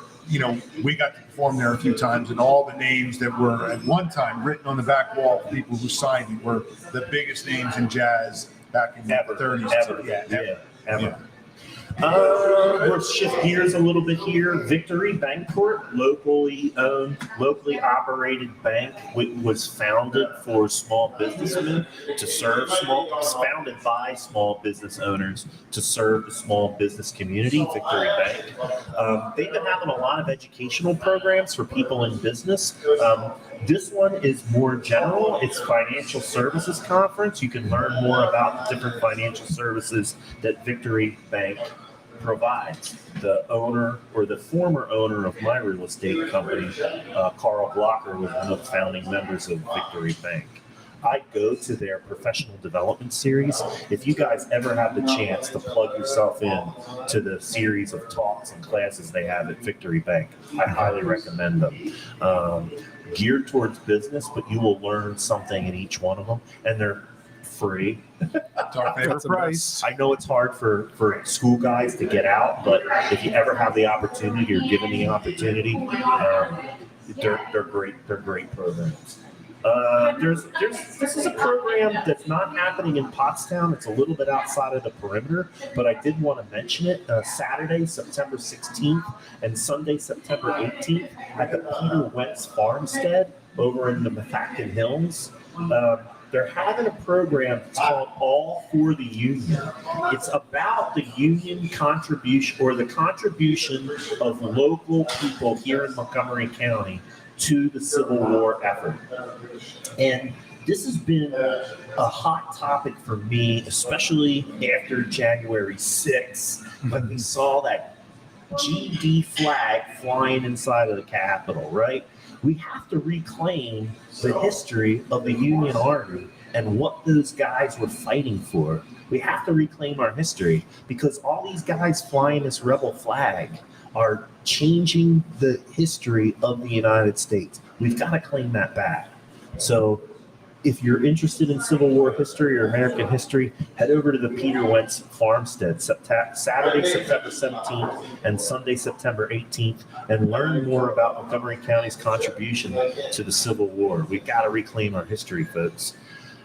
we got to perform there a few times, and all the names that were at one time written on the back wall of people who signed it were the biggest names in jazz back in the 30s. Ever. We'll shift gears a little bit here. Victory Bancorp, locally owned, locally operated bank, was founded for small businessmen to serve founded by small business owners to serve the small business community. Victory Bank. They've been having a lot of educational programs for people in business. This one is more general. It's Financial Services Conference. You can learn more about the different financial services that Victory Bank provides. The owner or the former owner of my real estate company, Carl Blocker, was one of the founding members of Victory Bank. I go to their professional development series. If you guys ever have the chance to plug yourself in to the series of talks and classes they have at Victory Bank, I highly recommend them. Geared towards business, but you will learn something in each one of them. And they're free. It's our favorite That's the price. I know it's hard for school guys to get out, but if you ever have the opportunity or given the opportunity, they're great. They're great programs. This is a program that's not happening in Pottstown. It's a little bit outside of the perimeter, but I did want to mention it. Saturday, September 16th, and Sunday, September 18th, at the Peter Wentz Farmstead over in the Methacton Hills. They're having a program called All for the Union. It's about the union contribution or the contribution of local people here in Montgomery County to the Civil War effort. And this has been a hot topic for me, especially after January 6th, when we saw that GD flag flying inside of the Capitol, right? We have to reclaim the history of the Union Army and what those guys were fighting for. We have to reclaim our history because all these guys flying this rebel flag are changing the history of the United States. We've got to claim that back. So if you're interested in Civil War history or American history, head over to the Peter Wentz Farmstead Saturday, September 17th and Sunday, September 18th, and learn more about Montgomery County's contribution to the Civil War. We've got to reclaim our history, folks.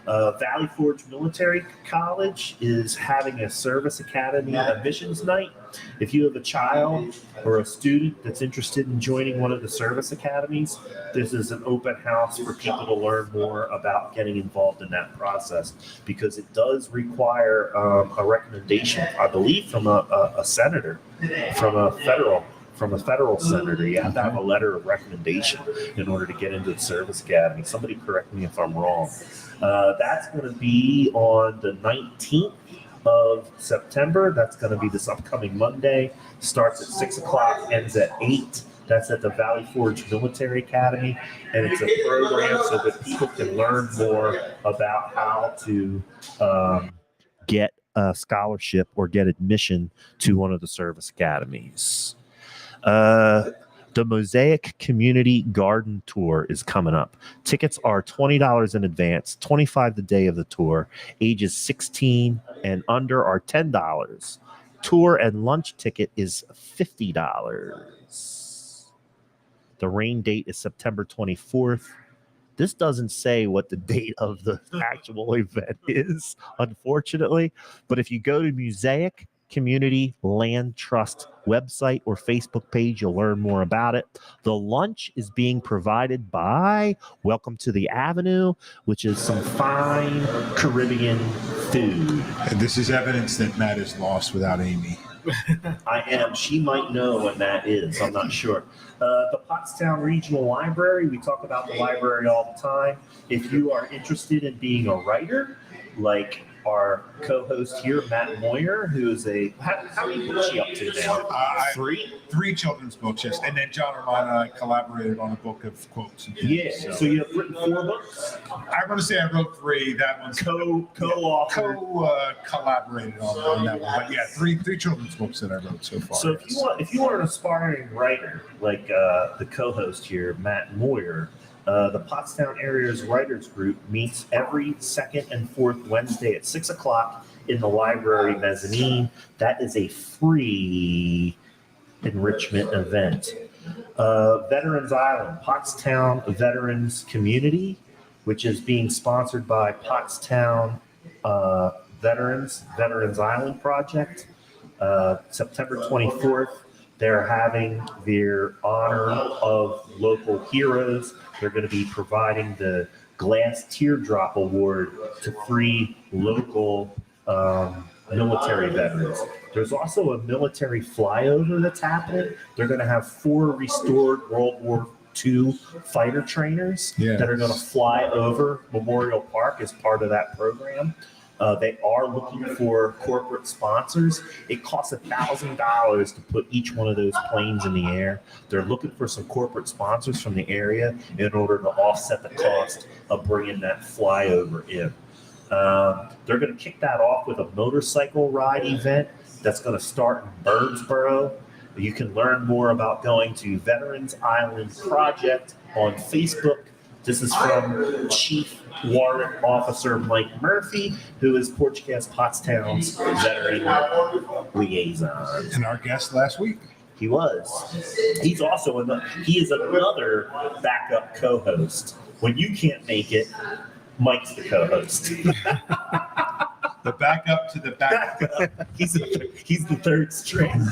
Valley Forge Military College is having a service academy admissions night. If you have a child or a student that's interested in joining one of the service academies, this is an open house for people to learn more about getting involved in that process because it does require a recommendation, I believe, from a senator, from a federal senator. You have to have a letter of recommendation in order to get into the service academy. Somebody correct me if I'm wrong. That's going to be on the 19th of September. That's going to be this upcoming Monday. Starts at 6 o'clock, ends at 8. That's at the Valley Forge Military Academy. And it's a program so that people can learn more about how to get a scholarship or get admission to one of the service academies. The Mosaic Community Garden Tour is coming up. Tickets are $20 in advance, $25 the day of the tour. Ages 16 and under are $10. Tour and lunch ticket is $50. The rain date is September 24th. This doesn't say what the date of the actual event is, unfortunately. But if you go to Mosaic Community Land Trust website or Facebook page, you'll learn more about it. The lunch is being provided by Welcome to the Avenue, which is some fine Caribbean food. And this is evidence that Matt is lost without Amy. I am. She might know what that is. I'm not sure. The Pottstown Regional Library, we talk about the library all the time. If you are interested in being a writer, like our co-host here, Matt Moyer, who is how many books is she up to now? Three children's books, yes. And then John Romana collaborated on a book of quotes. And things, Yeah. So you have written 4 books? I want to say I wrote 3. That one's collaborated on that one. But yeah, three children's books that I wrote so far. So if you are an aspiring writer like the co-host here, Matt Moyer, the Pottstown Area's Writers Group meets every second and fourth Wednesday at 6 o'clock in the library mezzanine. That is a free enrichment event. Veterans Island, Pottstown Veterans Community, which is being sponsored by Pottstown Veterans Island Project. September 24th, they're having their honor of local heroes. They're going to be providing the Glass Teardrop Award to 3 local military veterans. There's also a military flyover that's happening. They're going to have 4 restored World War II fighter trainers that are going to fly over Memorial Park as part of that program. They are looking for corporate sponsors. It costs $1,000 to put each one of those planes in the air. They're looking for some corporate sponsors from the area in order to offset the cost of bringing that flyover in. They're going to kick that off with a motorcycle ride event that's going to start in Birdsboro. You can learn more about going to Veterans Island Project on Facebook This is from Chief Warrant Officer Mike Murphy, who is Porchcast Pottstown's veteran liaison. And our guest last week. He was. He is another backup co-host. When you can't make it, Mike's the co-host. The backup to the backup. He's the third string,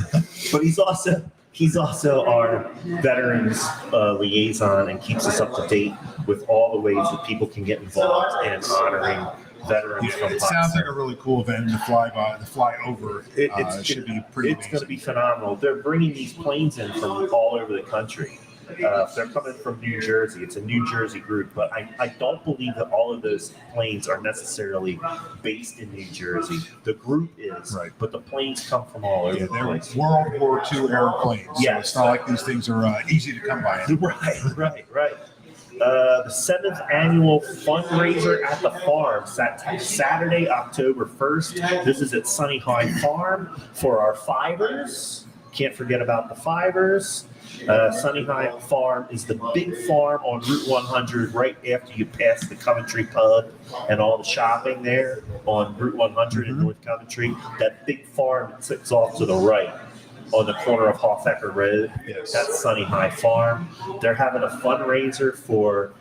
but he's also our veterans liaison and keeps us up to date with all the ways that people can get involved in honoring veterans from It sounds like a really cool event. The flyover should be pretty. It's going to be phenomenal. They're bringing these planes in from all over the country. They're coming from New Jersey. It's a New Jersey group, but I don't believe that all of those planes are necessarily based in New Jersey. The group is, right, but the planes come from all over the place. They're World War II airplanes. Yeah, so it's not like these things are easy to come by. Right. The 7th annual fundraiser at the farm, Saturday, October 1st. This is at Sunny High Farm for our fivers. Can't forget about the fivers. Sunny High Farm is the big farm on Route 100 right after you pass the Coventry Pub and all the shopping there on Route 100 in North Coventry. That big farm sits off to the right on the corner of Hofecker Road. Yes. That's Sunny High Farm. They're having a fundraiser for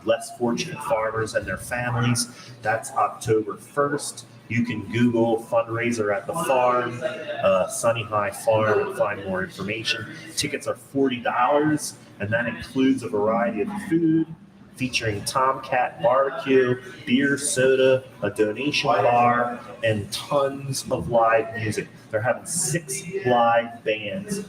less fortunate farmers and their families. That's October 1st. You can Google fundraiser at the farm, Sunny High Farm, and find more information. Tickets are $40, and that includes a variety of food featuring Tomcat barbecue, beer, soda, a donation bar, and tons of live music. They're having 6 live bands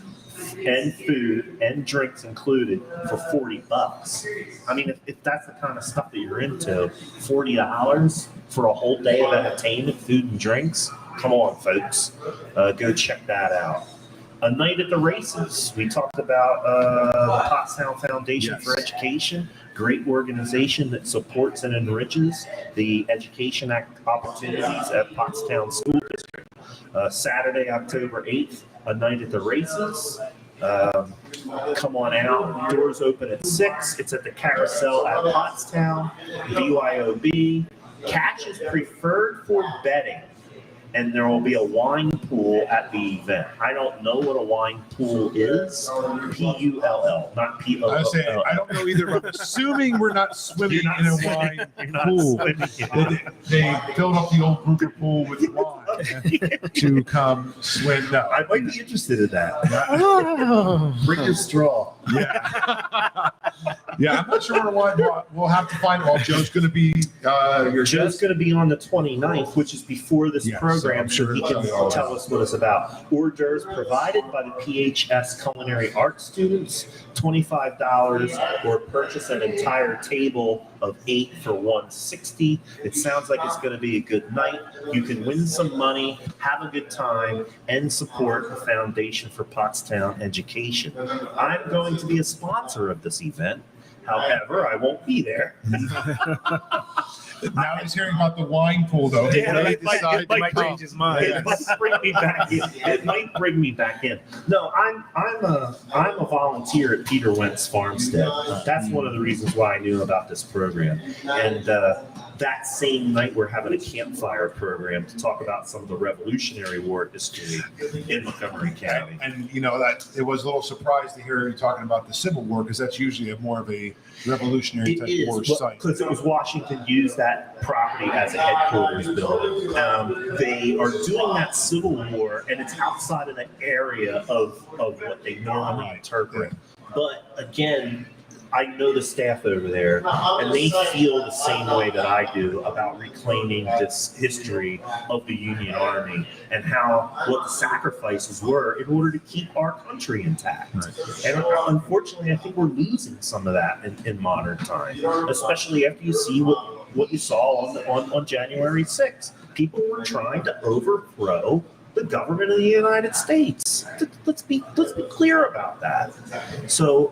and food and drinks included for $40. I mean, if that's the kind of stuff that you're into, $40 for a whole day of entertainment, food and drinks, come on, folks. Go check that out. A night at the races. We talked about the Pottstown Foundation for Education. Great organization that supports and enriches the education opportunities at Pottstown School District. Saturday, October 8th, a night at the races. Come on out. Doors open at 6. It's at the Carousel at Pottstown. BYOB. Cash is preferred for betting, and there will be a wine pool at the event. I don't know what a wine pool is. P-U-L-L, not P-O-O-L. I say I don't know either, but I'm assuming we're not swimming in a wine pool. They filled up the old Kruger pool with wine to come swim. No, I might be interested in that. Bring your straw. Yeah, I'm not sure what we'll have to find out. Joe's going to be Joe's going to be on the 29th, which is before this program, so he can tell us what it's about. Hors d'oeuvres provided by the PHS Culinary Arts students, $25, or purchase an entire table of 8 for $160. It sounds like it's going to be a good night. You can win some money, have a good time, and support the Foundation for Pottstown Education. I'm going to be a sponsor of this event. However, I won't be there. Now he's hearing about the wine pool, though. It might change his mind. It might bring me back in. It might bring me back in. No, I'm a volunteer at Peter Wentz Farmstead. That's one of the reasons why I knew about this program. And that same night, we're having a campfire program to talk about some of the Revolutionary War history in Montgomery County. And that it was a little surprised to hear you talking about the Civil War, because that's usually more of a revolutionary type war site. Because it was Washington used that property as a headquarters building. They are doing that Civil War, and it's outside of the area of what they normally interpret. But again, I know the staff over there, and they feel the same way that I do about reclaiming this history of the Union Army and what the sacrifices were in order to keep our country intact. And unfortunately, I think we're losing some of that in modern times, especially after you see what you saw on January 6th. People were trying to overthrow the government of the United States. Let's be clear about that. So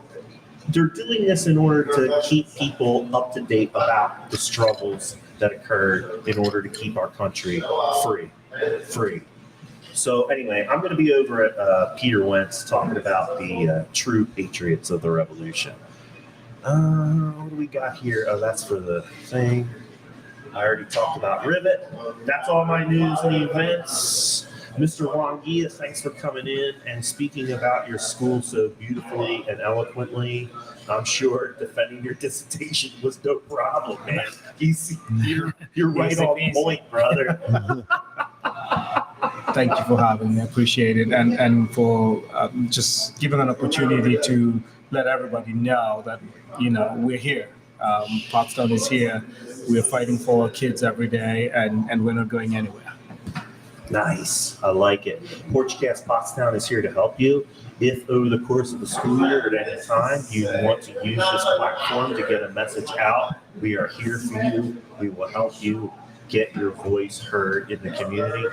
they're doing this in order to keep people up to date about the struggles that occurred in order to keep our country free. So anyway, I'm going to be over at Peter Wentz talking about the true patriots of the Revolution. What do we got here? Oh, that's for the thing. I already talked about Rivet. That's all my news and events. Mr. Wangia, thanks for coming in and speaking about your school so beautifully and eloquently. I'm sure defending your dissertation was no problem, man. You're right on point, brother. Thank you for having me. I appreciate it. And for just giving an opportunity to let everybody know that, we're here. Pottstown is here. We're fighting for our kids every day, and we're not going anywhere. Nice. I like it. Porchcast Pottstown is here to help you. If over the course of the school year at any time you want to use this platform to get a message out, we are here for you. We will help you get your voice heard in the community.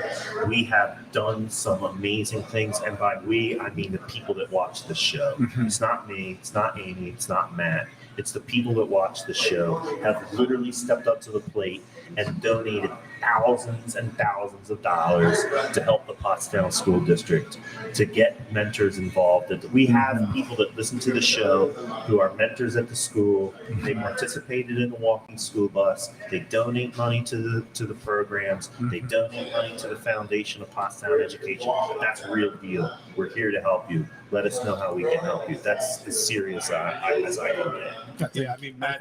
We have done some amazing things, and by we, I mean the people that watch the show. Mm-hmm. It's not me, it's not Amy, it's not Matt. It's the people that watch the show have literally stepped up to the plate and donated thousands and thousands of dollars to help the Pottstown School District, to get mentors involved. We have people that listen to the show who are mentors at the school. They participated in the walking school bus. They donate money to the programs. They donate money to the foundation of Pottstown Education. That's a real deal. We're here to help you. Let us know how we can help you. That's as serious as I can get. Yeah, I mean, Matt.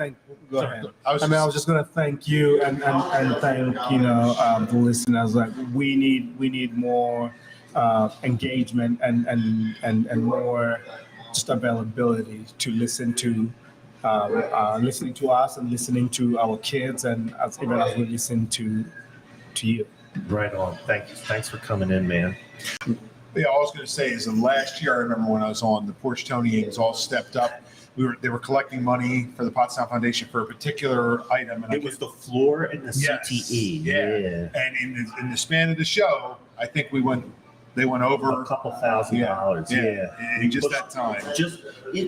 Go ahead. I was just going to thank you and thank the listeners. Like we need more engagement and more just availability to listen to listening to us and listening to our kids, and even as we listen to you. Right on. Thanks for coming in, man. Yeah, all I was going to say is that last year, I remember when I was on, the Porchtonians all stepped up. They were collecting money for the Pottstown Foundation for a particular item. And it was the floor and the CTE. Yeah. And in the span of the show, I think they went over a couple $1,000. Yeah. In just that time.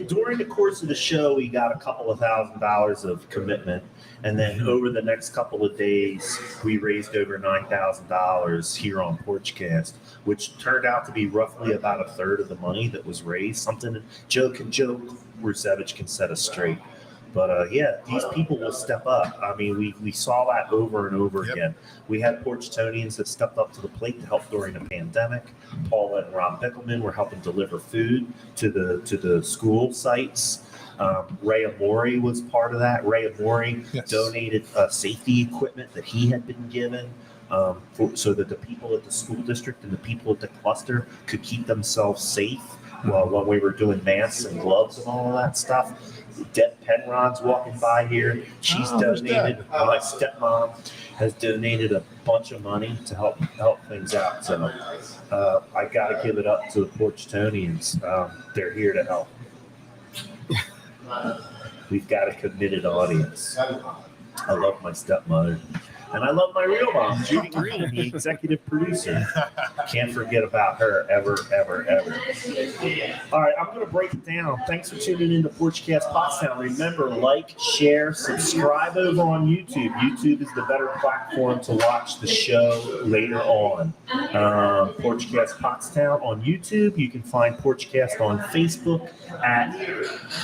During the course of the show, we got a couple of $1,000 of commitment. And then over the next couple of days, we raised over $9,000 here on Porchcast, which turned out to be roughly about a third of the money that was raised. Something Joe Rusevich can set us straight. But these people will step up. I mean, we saw that over and over again. We had Porchtonians that stepped up to the plate to help during the pandemic. Paula and Rob Bickelman were helping deliver food to the school sites. Ray Amori was part of that. Ray Amori donated safety equipment that he had been given so that the people at the school district and the people at the cluster could keep themselves safe when we were doing masks and gloves and all of that stuff. Deb Penrod's walking by here. She's donated. My stepmom has donated a bunch of money to help things out. So I got to give it up to the Porchtonians. They're here to help. We've got a committed audience. I love my stepmother. And I love my real mom, Judy Green, the executive producer. Can't forget about her ever, ever, ever. All right, I'm going to break it down. Thanks for tuning in to Porchcast Pottstown. Remember, like, share, subscribe over on YouTube. YouTube is the better platform to watch the show later on. Porchcast Pottstown on YouTube. You can find Porchcast on Facebook at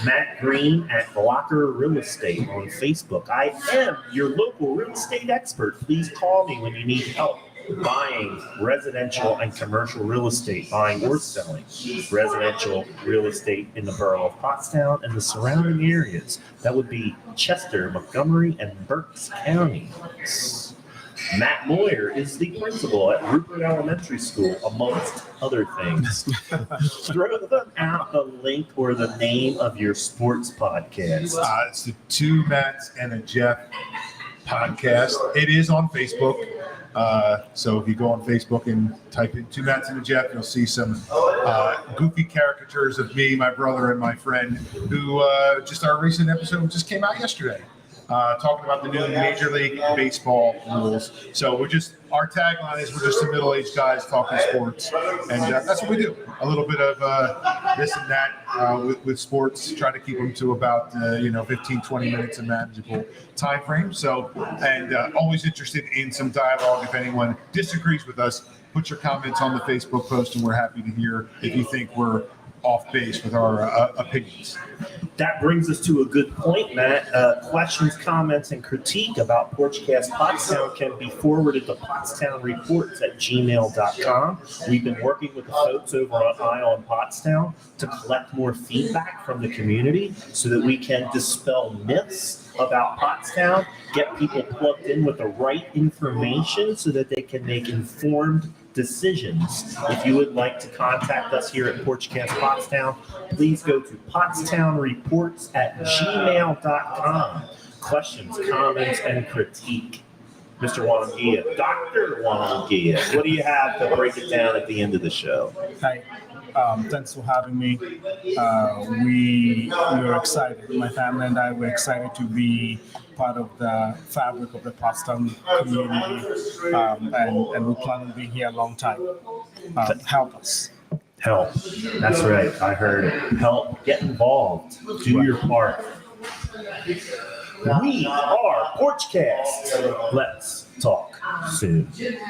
Matt Green at Blocker Real Estate on Facebook. I am your local real estate expert. Please call me when you need help buying residential and commercial real estate, buying or selling residential real estate in the borough of Pottstown and the surrounding areas. That would be Chester, Montgomery, and Berks counties. Matt Moyer is the principal at Rupert Elementary School, amongst other things. Throw them out the link or the name of your sports podcast. It's the Two Matts and a Jeff podcast. It is on Facebook. So if you go on Facebook and type in Two Matts and a Jeff, you'll see some goofy caricatures of me, my brother, and my friend, who just our recent episode just came out yesterday. Talking about the new Major League Baseball rules. So our tagline is we're just some middle-aged guys talking sports. And that's what we do. A little bit of this and that with sports, try to keep them to about, 15, 20 minutes in manageable time frame. So, and always interested in some dialogue. If anyone disagrees with us, put your comments on the Facebook post, and we're happy to hear if you think we're off base with our opinions. That brings us to a good point, Matt. Questions, comments, and critique about Porchcast Pottstown can be forwarded to pottstownreports@gmail.com. We've been working with the folks over on Eye on Pottstown to collect more feedback from the community so that we can dispel myths about Pottstown, get people plugged in with the right information so that they can make informed decisions. If you would like to contact us here at Porchcast Pottstown, please go to pottstownreports@gmail.com. Questions, comments, and critique. Mr. Wangia, Dr. Wangia, what do you have to break it down at the end of the show? Hi. Thanks for having me. We were excited. My family and I were excited to be part of the fabric of the Pottstown community, and we plan on being here a long time. Help us. Help. That's right. I heard it. Help. Get involved. Do your part. We are Porchcast. Let's talk soon.